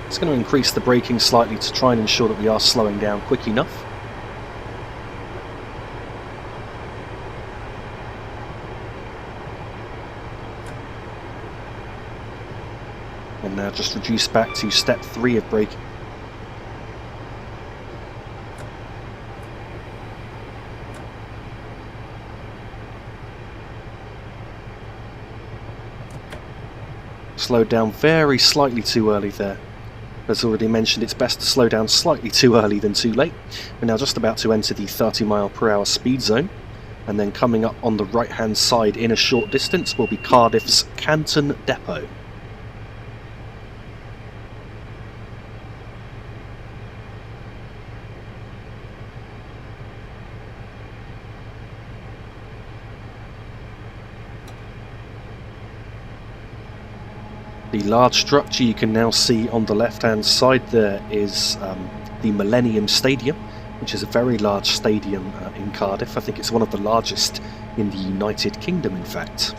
It's going to increase the braking slightly to try and ensure that we are slowing down quick enough. And now just reduce back to step 3 of braking. Slowed down very slightly too early there. As already mentioned, it's best to slow down slightly too early than too late. We're now just about to enter the 30 mile per hour speed zone, and then coming up on the right hand side in a short distance will be Cardiff's Canton Depot. The large structure you can now see on the left hand side there is the Millennium Stadium, which is a very large stadium in Cardiff. I think it's one of the largest in the United Kingdom, in fact.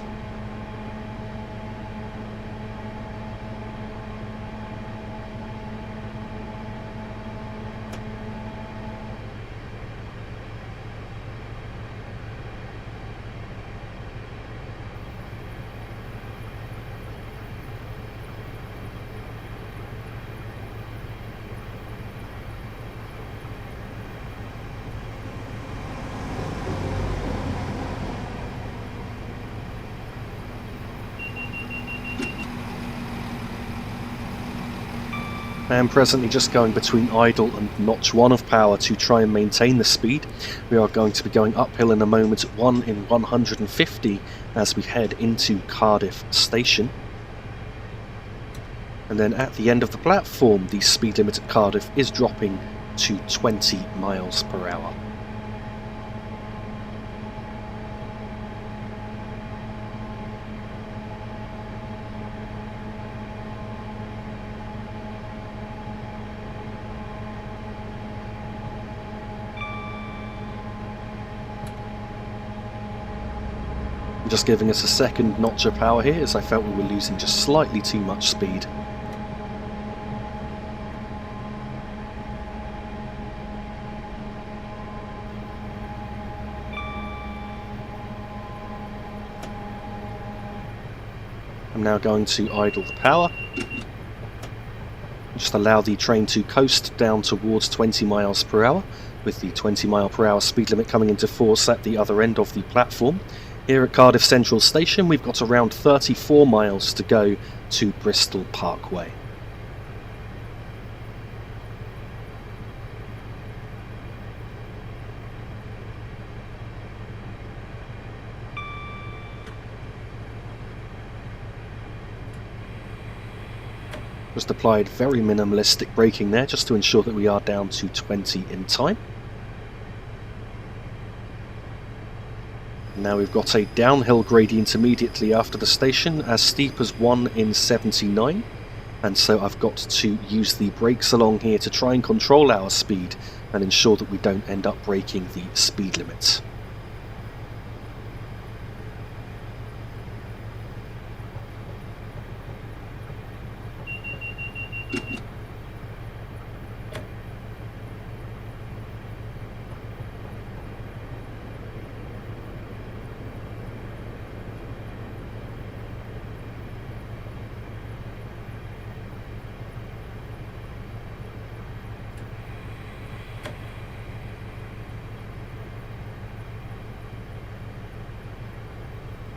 I am presently just going between idle and notch 1 of power to try and maintain the speed. We are going to be going uphill in a moment at 1 in 150 as we head into Cardiff Station. And then at the end of the platform, the speed limit at Cardiff is dropping to 20 miles per hour. Just giving us a second notch of power here as I felt we were losing just slightly too much speed. I'm now going to idle the power. Just allow the train to coast down towards 20 miles per hour, with the 20 mile per hour speed limit coming into force at the other end of the platform. Here at Cardiff Central Station, we've got around 34 miles to go to Bristol Parkway. Just applied very minimalistic braking there, just to ensure that we are down to 20 in time. Now we've got a downhill gradient immediately after the station, as steep as 1 in 79, and so I've got to use the brakes along here to try and control our speed and ensure that we don't end up breaking the speed limits.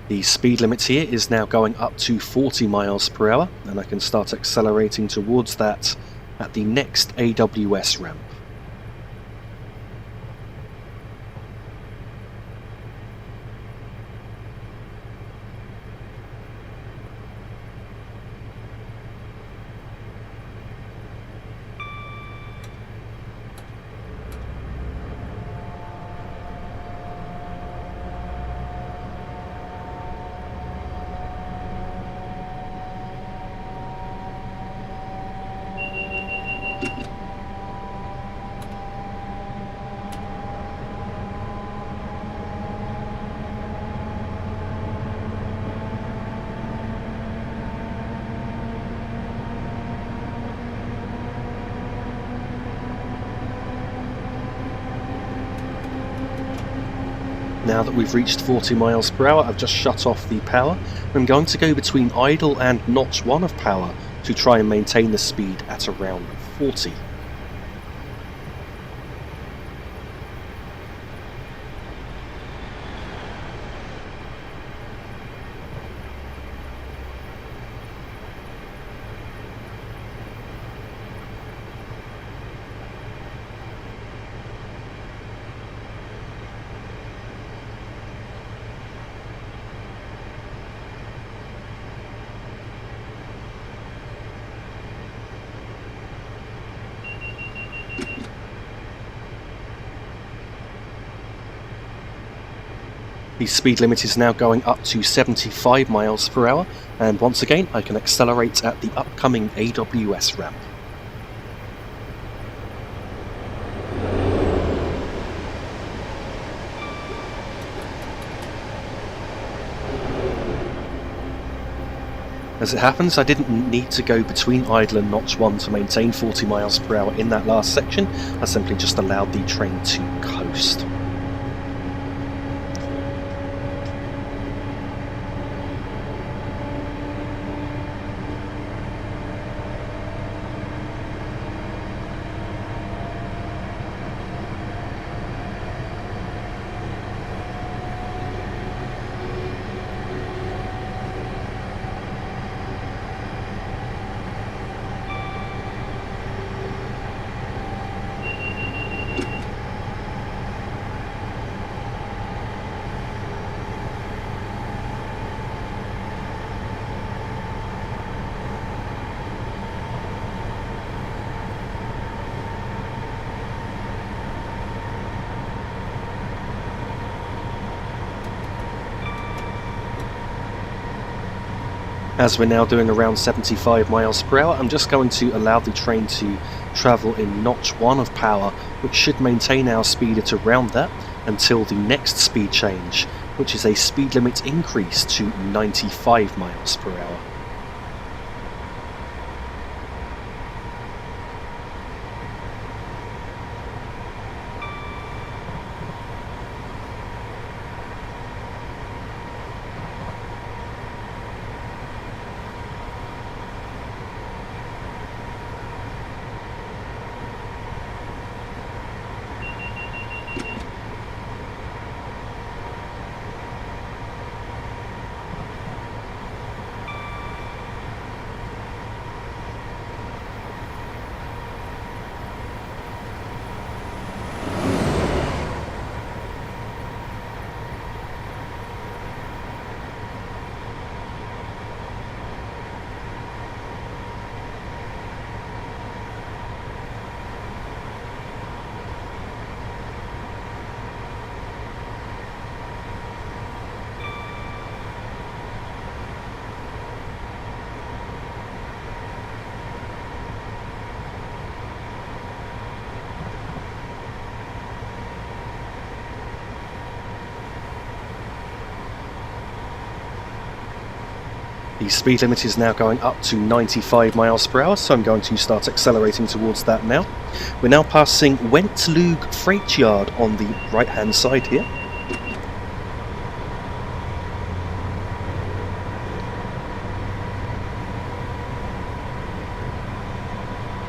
The speed limit here is now going up to 40 miles per hour, and I can start accelerating towards that at the next AWS ramp. Now that we've reached 40 miles per hour, I've just shut off the power. I'm going to go between idle and notch 1 of power to try and maintain the speed at around 40. The speed limit is now going up to 75 miles per hour, and once again I can accelerate at the upcoming AWS ramp. As it happens, I didn't need to go between idle and notch 1 to maintain 40 miles per hour in that last section. I simply just allowed the train to coast. As we're now doing around 75 miles per hour, I'm just going to allow the train to travel in notch 1 of power, which should maintain our speed at around that until the next speed change, which is a speed limit increase to 95 miles per hour. The speed limit is now going up to 95 miles per hour, so I'm going to start accelerating towards that now. We're now passing Wentlug Freight Yard on the right hand side here.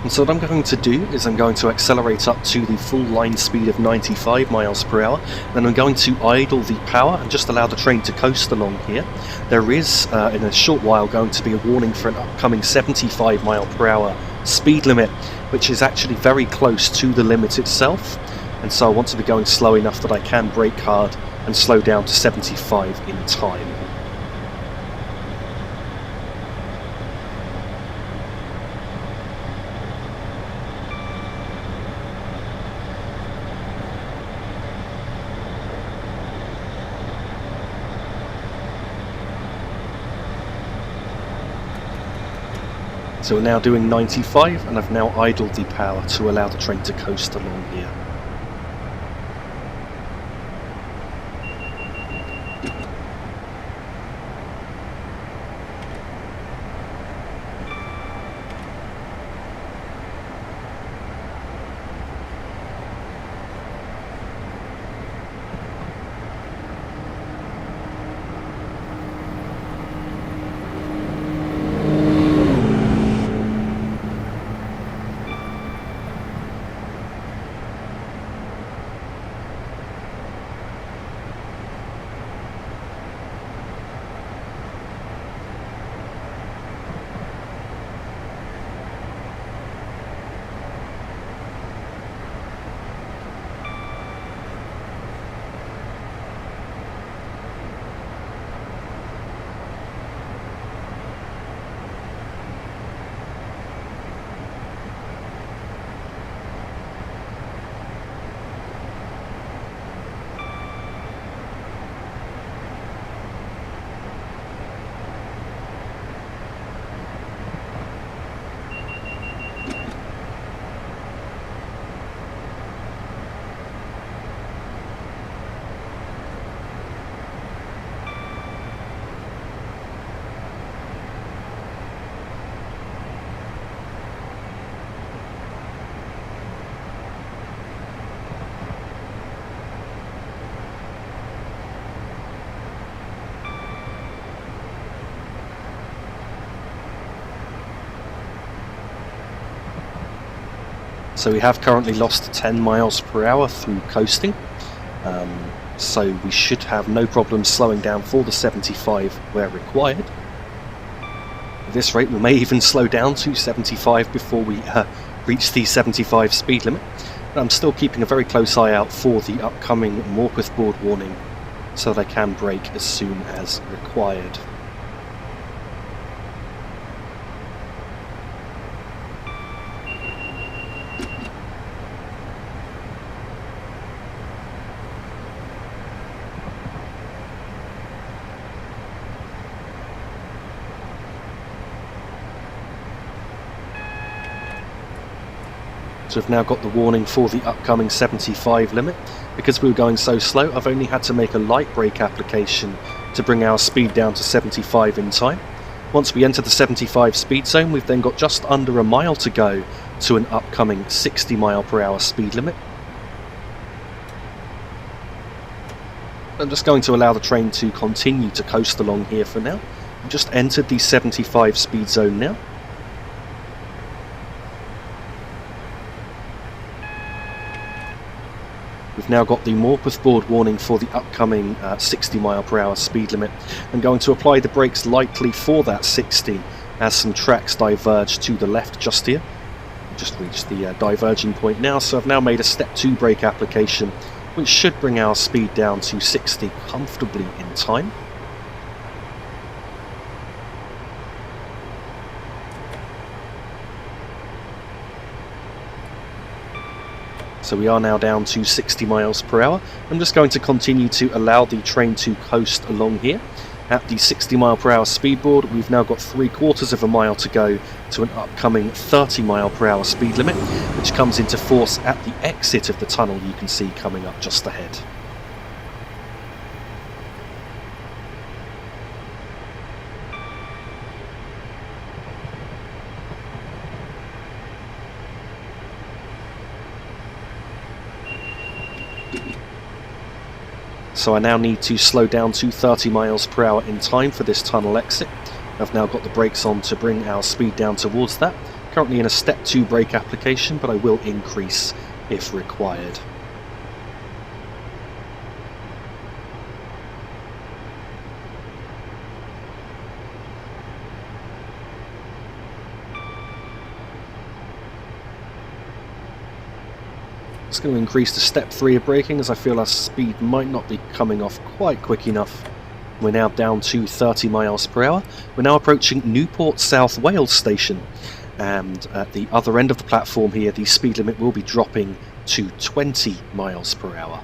And so what I'm going to do is I'm going to accelerate up to the full line speed of 95 miles per hour, then I'm going to idle the power and just allow the train to coast along here. There is, in a short while, going to be a warning for an upcoming 75 mile per hour speed limit, which is actually very close to the limit itself, and so I want to be going slow enough that I can brake hard and slow down to 75 in time. So we're now doing 95, and I've now idled the power to allow the train to coast along here. So we have currently lost 10 miles per hour through coasting, so we should have no problem slowing down for the 75 where required. At this rate we may even slow down to 75 before we reach the 75 speed limit. But I'm still keeping a very close eye out for the upcoming Morpeth board warning so that I can brake as soon as required. So we've now got the warning for the upcoming 75 limit. Because we were going so slow, I've only had to make a light brake application to bring our speed down to 75 in time. Once we enter the 75 speed zone, we've then got just under a mile to go to an upcoming 60 mile per hour speed limit. I'm just going to allow the train to continue to coast along here for now. We've just entered the 75 speed zone now. We've now got the Morpeth board warning for the upcoming 60 mile per hour speed limit. I'm going to apply the brakes lightly for that 60 as some tracks diverge to the left just here. I've just reached the diverging point now, so I've now made a step 2 brake application, which should bring our speed down to 60 comfortably in time. So we are now down to 60 miles per hour. I'm just going to continue to allow the train to coast along here. At the 60 mile per hour speed board, we've now got 3/4 of a mile to go to an upcoming 30 mile per hour speed limit, which comes into force at the exit of the tunnel you can see coming up just ahead. So I now need to slow down to 30 miles per hour in time for this tunnel exit. I've now got the brakes on to bring our speed down towards that. Currently in a step 2 brake application, but I will increase if required. It's going to increase to step 3 of braking as I feel our speed might not be coming off quite quick enough. We're now down to 30 miles per hour. We're now approaching Newport, South Wales station, and at the other end of the platform here the speed limit will be dropping to 20 miles per hour.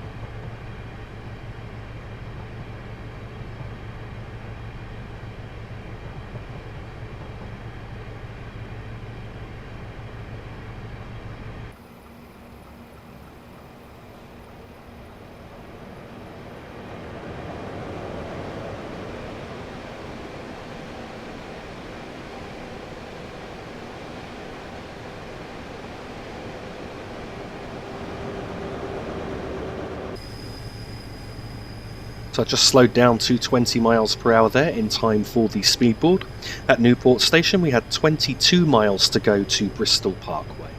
So I just slowed down to 20 miles per hour there in time for the speedboard. At Newport station we had 22 miles to go to Bristol Parkway.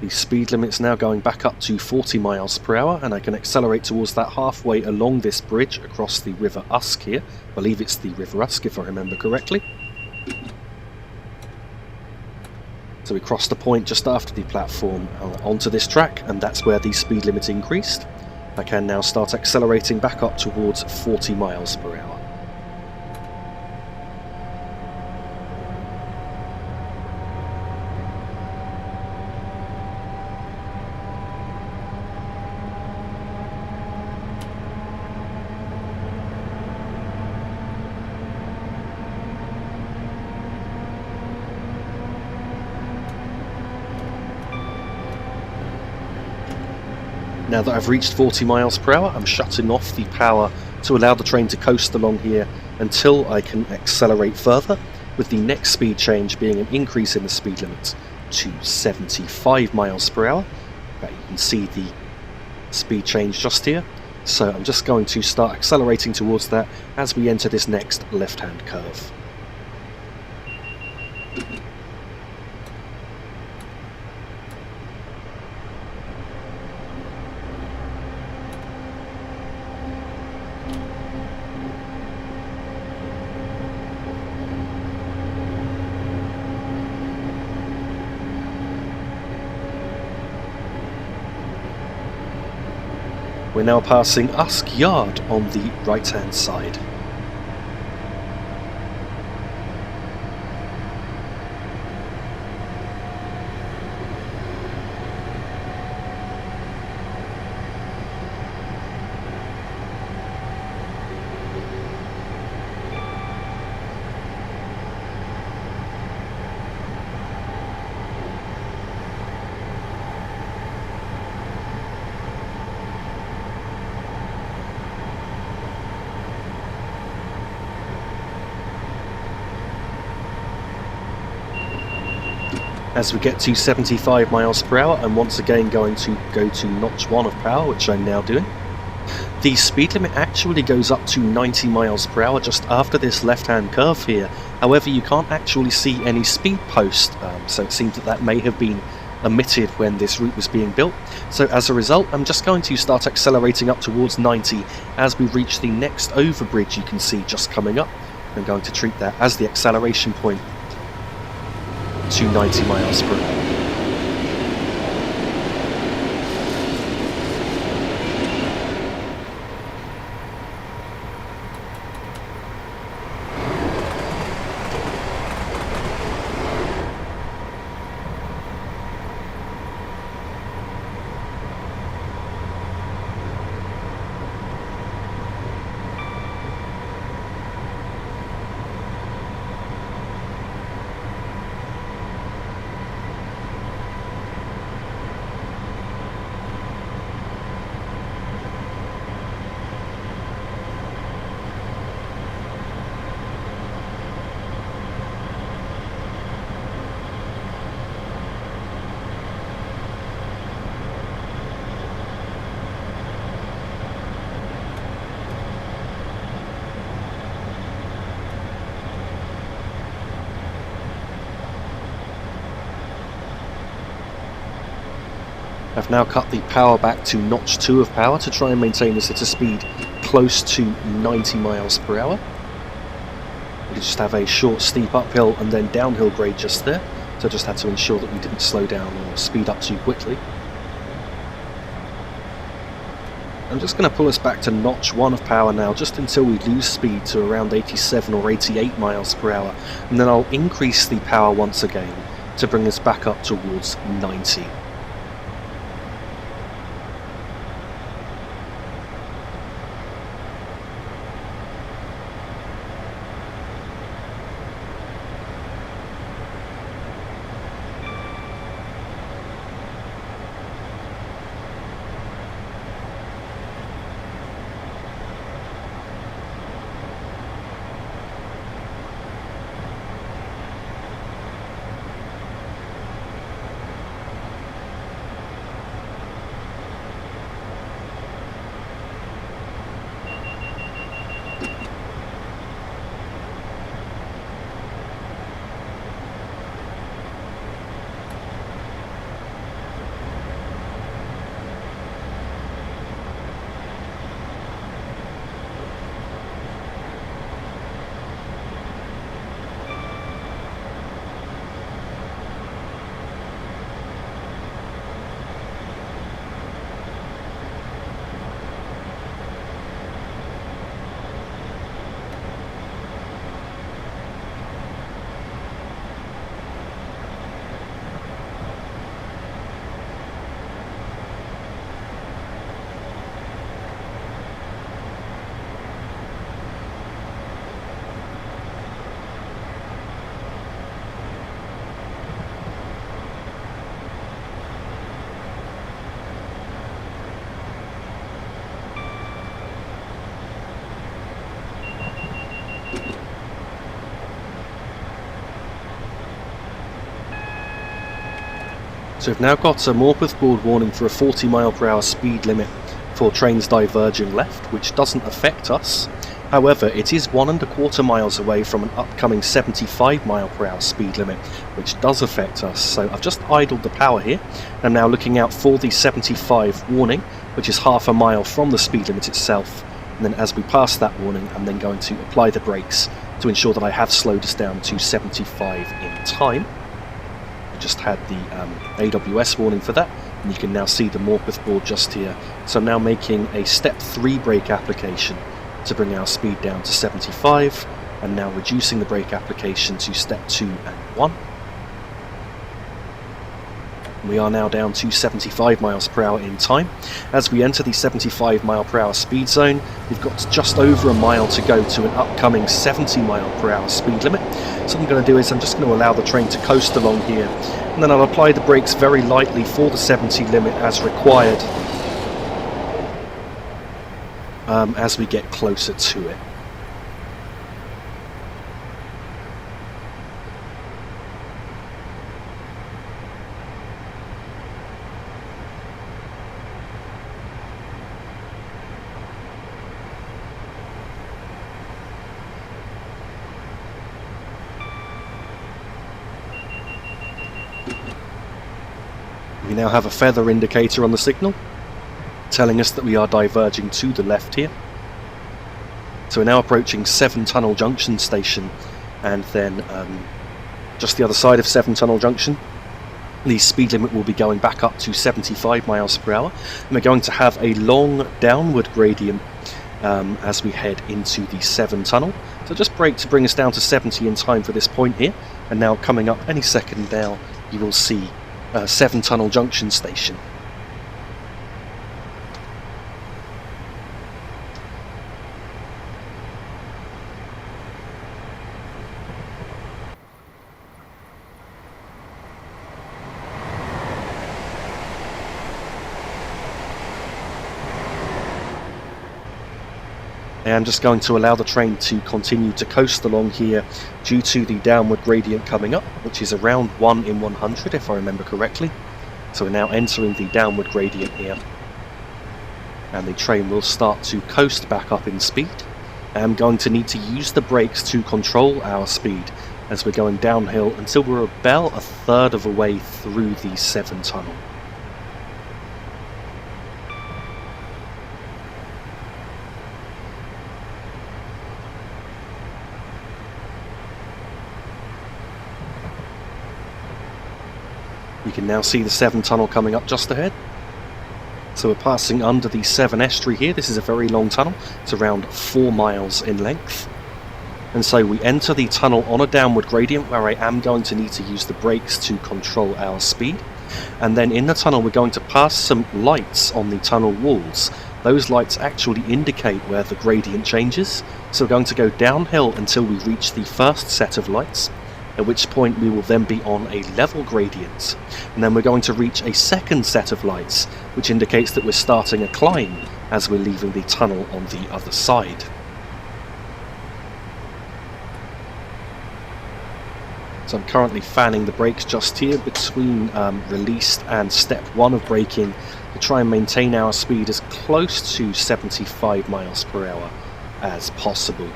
The speed limit's now going back up to 40 miles per hour, and I can accelerate towards that halfway along this bridge across the River Usk here. I believe it's the River Usk if I remember correctly. So we crossed the point just after the platform onto this track, and that's where the speed limit increased. I can now start accelerating back up towards 40 miles per hour. Now that I've reached 40 miles per hour, I'm shutting off the power to allow the train to coast along here until I can accelerate further, with the next speed change being an increase in the speed limit to 75 miles per hour. You can see the speed change just here, so I'm just going to start accelerating towards that as we enter this next left-hand curve. We're now passing Usk Yard on the right-hand side. As we get to 75 miles per hour, I'm once again going to go to notch 1 of power, which I'm now doing. The speed limit actually goes up to 90 miles per hour just after this left-hand curve here. However, you can't actually see any speed post, so it seems that may have been omitted when this route was being built. So as a result, I'm just going to start accelerating up towards 90 as we reach the next overbridge you can see just coming up. I'm going to treat that as the acceleration point to 90 miles per hour. I've now cut the power back to notch 2 of power to try and maintain this at a speed close to 90 miles per hour. We just have a short steep uphill and then downhill grade just there, so I just had to ensure that we didn't slow down or speed up too quickly. I'm just going to pull us back to notch 1 of power now, just until we lose speed to around 87 or 88 miles per hour, and then I'll increase the power once again to bring us back up towards 90. So we've now got a Morpeth board warning for a 40 mile per hour speed limit for trains diverging left, which doesn't affect us. However, it is 1¼ miles away from an upcoming 75 mile per hour speed limit, which does affect us. So I've just idled the power here. I'm now looking out for the 75 warning, which is ½ mile from the speed limit itself. And then as we pass that warning, I'm then going to apply the brakes to ensure that I have slowed us down to 75 in time. Just had the AWS warning for that, and you can now see the Morpeth board just here. So I'm now making a step 3 brake application to bring our speed down to 75, and now reducing the brake application to step 2 and 1. We are now down to 75 miles per hour in time. As we enter the 75 mile per hour speed zone, we've got just over a mile to go to an upcoming 70 mile per hour speed limit. So what I'm going to do is I'm just going to allow the train to coast along here, and then I'll apply the brakes very lightly for the 70 limit as required as we get closer to it. We now have a feather indicator on the signal, telling us that we are diverging to the left here. So we're now approaching 7 Tunnel Junction Station, and then just the other side of 7 Tunnel Junction, the speed limit will be going back up to 75 miles per hour, and we're going to have a long downward gradient as we head into the 7 Tunnel. So just brake to bring us down to 70 in time for this point here, and now coming up any second now you will see 7 Tunnel Junction Station. I'm just going to allow the train to continue to coast along here due to the downward gradient coming up, which is around 1 in 100 if I remember correctly. So we're now entering the downward gradient here, and the train will start to coast back up in speed. I'm going to need to use the brakes to control our speed as we're going downhill until we're about a third of a way through the 7 Tunnel. You can now see the 7 Tunnel coming up just ahead. So we're passing under the 7 estuary here. This is a very long tunnel. It's around 4 miles in length. And so we enter the tunnel on a downward gradient where I am going to need to use the brakes to control our speed. And then in the tunnel we're going to pass some lights on the tunnel walls. Those lights actually indicate where the gradient changes. So we're going to go downhill until we reach the first set of lights, at which point we will then be on a level gradient, and then we're going to reach a second set of lights which indicates that we're starting a climb as we're leaving the tunnel on the other side. So I'm currently fanning the brakes just here between released and step 1 of braking to try and maintain our speed as close to 75 miles per hour as possible.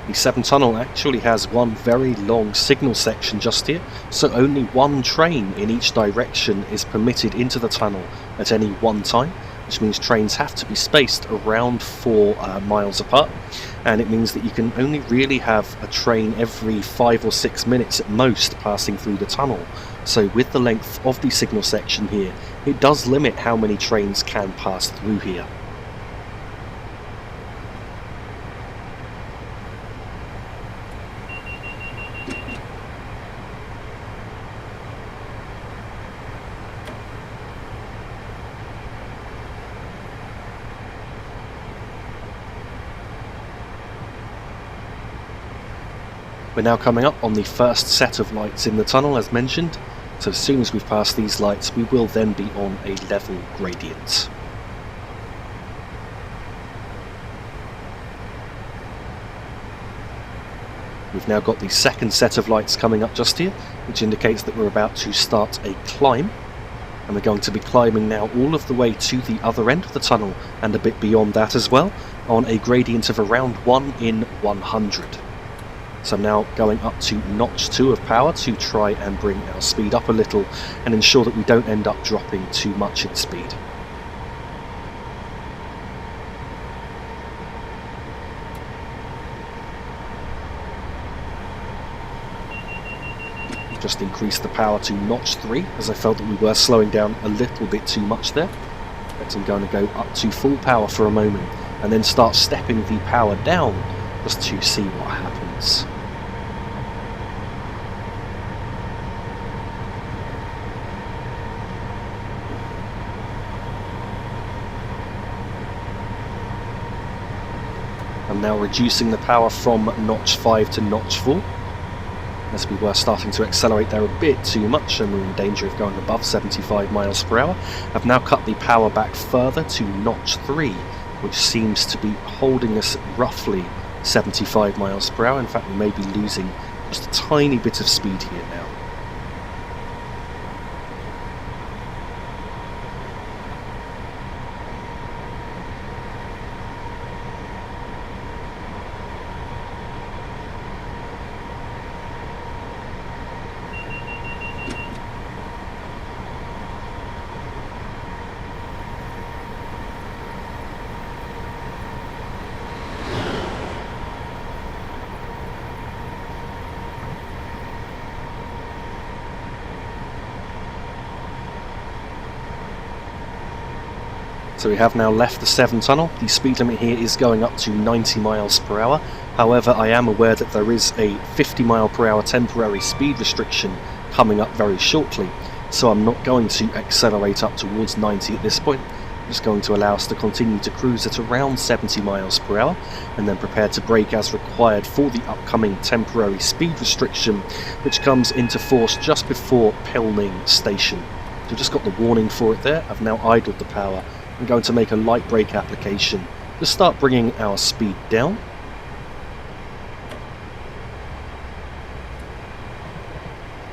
The 7 Tunnel actually has one very long signal section just here, so only one train in each direction is permitted into the tunnel at any one time, which means trains have to be spaced around 4 miles apart, and it means that you can only really have a train every 5 or 6 minutes at most passing through the tunnel. So with the length of the signal section here, it does limit how many trains can pass through here. We're now coming up on the first set of lights in the tunnel as mentioned, so as soon as we've passed these lights we will then be on a level gradient. We've now got the second set of lights coming up just here, which indicates that we're about to start a climb, and we're going to be climbing now all of the way to the other end of the tunnel and a bit beyond that as well, on a gradient of around 1 in 100. So I'm now going up to notch 2 of power to try and bring our speed up a little and ensure that we don't end up dropping too much in speed. Just increased the power to notch 3 as I felt that we were slowing down a little bit too much there. But I'm going to go up to full power for a moment and then start stepping the power down just to see what happens. I'm now reducing the power from notch 5 to notch 4, as we were starting to accelerate there a bit too much and we were in danger of going above 75 miles per hour. I've now cut the power back further to notch 3, which seems to be holding us at roughly 75 miles per hour. In fact, we may be losing just a tiny bit of speed here now. So we have now left the Severn tunnel. The speed limit here is going up to 90 miles per hour. However, I am aware that there is a 50 mile per hour temporary speed restriction coming up very shortly, so I'm not going to accelerate up towards 90 at this point. I'm just going to allow us to continue to cruise at around 70 miles per hour and then prepare to brake as required for the upcoming temporary speed restriction, which comes into force just before Pilning Station. So I've just got the warning for it there. I've now idled the power. I'm going to make a light brake application to start bringing our speed down.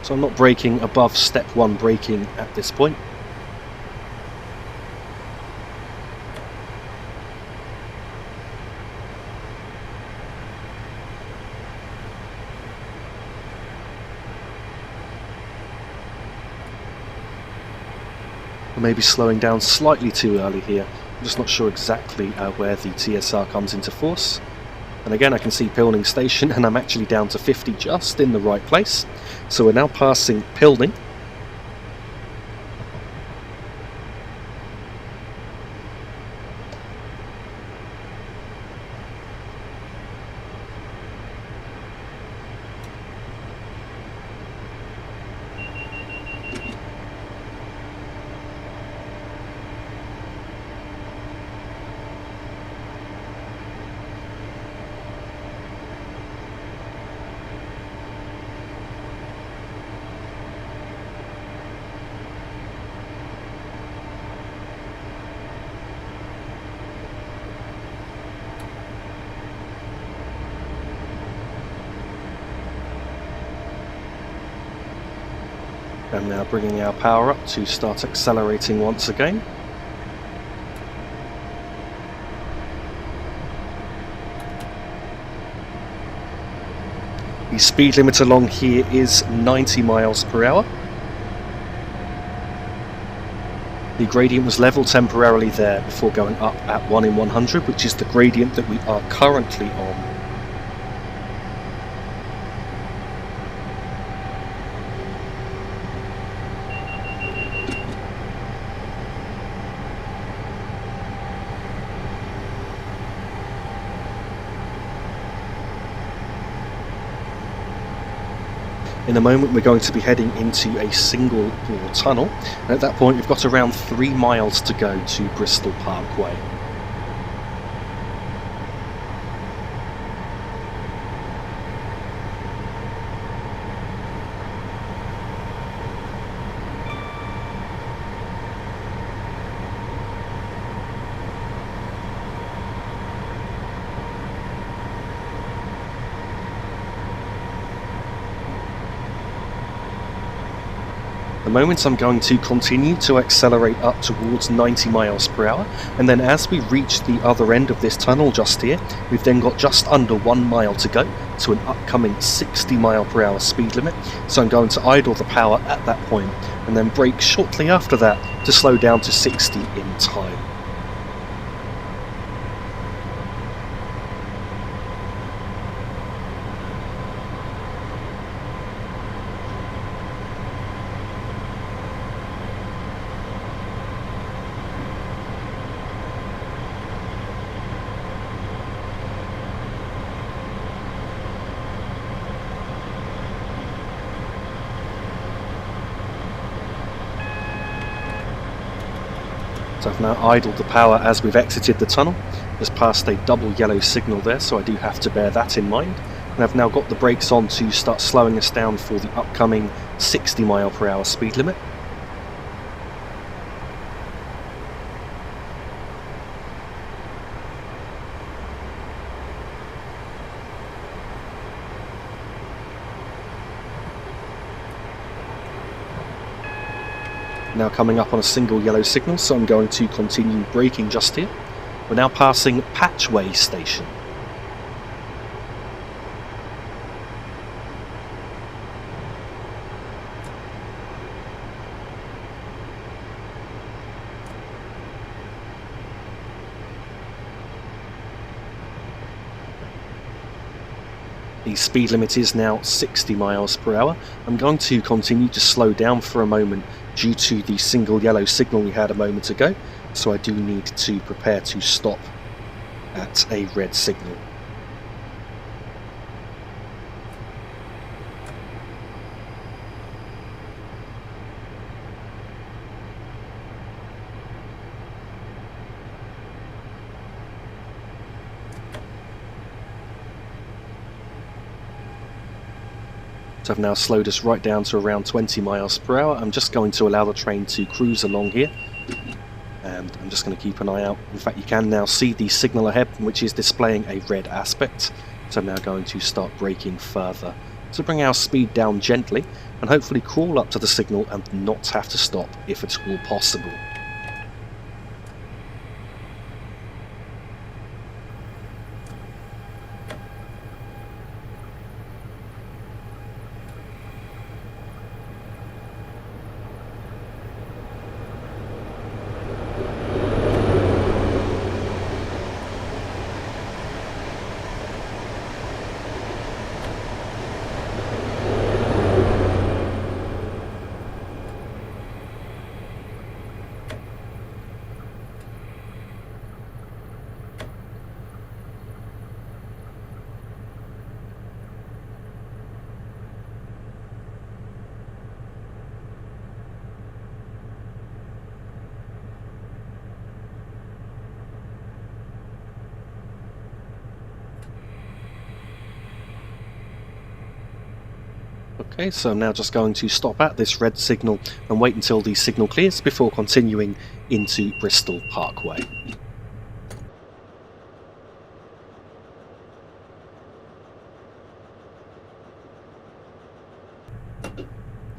So I'm not braking above step 1 braking at this point. I may be slowing down slightly too early here. I'm just not sure exactly where the TSR comes into force. And again, I can see Pilning Station, and I'm actually down to 50 just in the right place. So we're now passing Pilning. And now bringing our power up to start accelerating once again. The speed limit along here is 90 miles per hour. The gradient was level temporarily there before going up at 1 in 100, which is the gradient that we are currently on. In a moment we're going to be heading into a single bore tunnel, and at that point we've got around 3 miles to go to Bristol Parkway. At the moment I'm going to continue to accelerate up towards 90 miles per hour, and then as we reach the other end of this tunnel just here, we've then got just under 1 mile to go to an upcoming 60 mile per hour speed limit. So I'm going to idle the power at that point and then brake shortly after that to slow down to 60 in time. So I've now idled the power as we've exited the tunnel. Just passed a double yellow signal there, so I do have to bear that in mind. And I've now got the brakes on to start slowing us down for the upcoming 60 mile per hour speed limit. Now coming up on a single yellow signal, so I'm going to continue braking just here. We're now passing Patchway Station. The speed limit is now 60 miles per hour. I'm going to continue to slow down for a moment due to the single yellow signal we had a moment ago. so I do need to prepare to stop at a red signal. So I've now slowed us right down to around 20 miles per hour. I'm just going to allow the train to cruise along here, and I'm just going to keep an eye out. In fact, you can now see the signal ahead, which is displaying a red aspect. So I'm now going to start braking further to bring our speed down gently and hopefully crawl up to the signal and not have to stop if at all possible. Okay, so I'm now just going to stop at this red signal and wait until the signal clears before continuing into Bristol Parkway.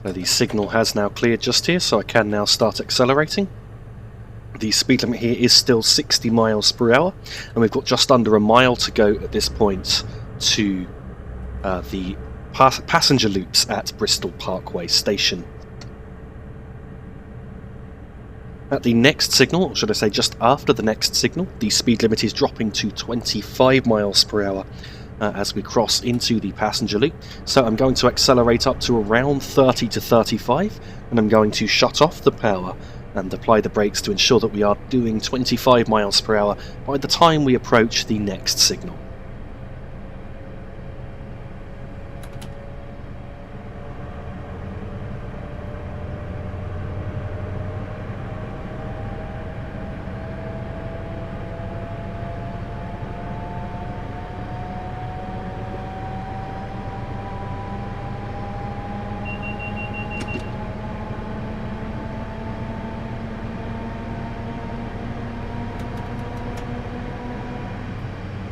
So the signal has now cleared just here, so I can now start accelerating. The speed limit here is still 60 miles per hour, and we've got just under a mile to go at this point to the passenger loops at Bristol Parkway station. At the next signal, or should I say just after the next signal, the speed limit is dropping to 25 miles per hour as we cross into the passenger loop. So I'm going to accelerate up to around 30 to 35, and I'm going to shut off the power and apply the brakes to ensure that we are doing 25 miles per hour by the time we approach the next signal.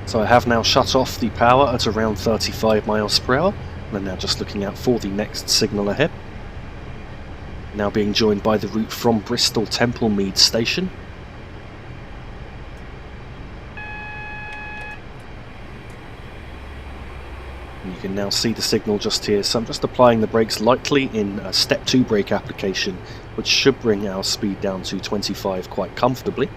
So I have now shut off the power at around 35 miles per hour, and I'm now just looking out for the next signal ahead. Now being joined by the route from Bristol Templemead station. And you can now see the signal just here, so I'm just applying the brakes lightly in a step 2 brake application, which should bring our speed down to 25 quite comfortably.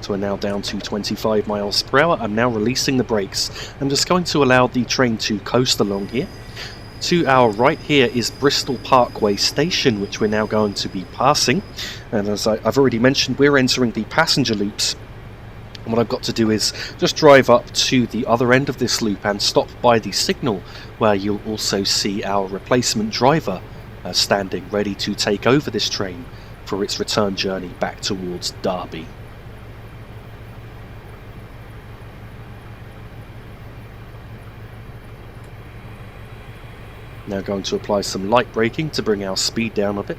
So we're now down to 25 miles per hour. I'm now releasing the brakes. I'm just going to allow the train to coast along here. To our right here is Bristol Parkway station, which we're now going to be passing. And as I've already mentioned, we're entering the passenger loops. And what I've got to do is just drive up to the other end of this loop and stop by the signal, where you'll also see our replacement driver standing ready to take over this train for its return journey back towards Derby. Now going to apply some light braking to bring our speed down a bit.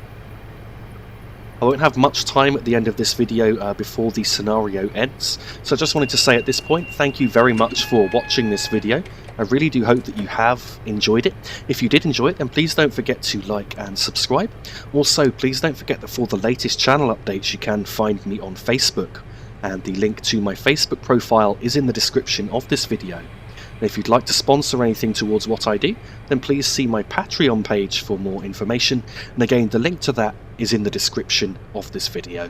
I won't have much time at the end of this video before the scenario ends, so I just wanted to say at this point, thank you very much for watching this video. I really do hope that you have enjoyed it. If you did enjoy it, then please don't forget to like and subscribe. Also, please don't forget that for the latest channel updates you can find me on Facebook, and the link to my Facebook profile is in the description of this video. And if you'd like to sponsor anything towards what I do, then please see my Patreon page for more information, and again the link to that is in the description of this video.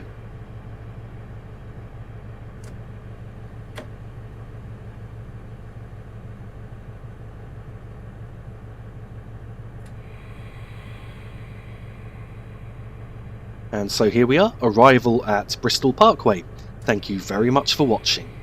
And so here we are, arrival at Bristol Parkway. Thank you very much for watching.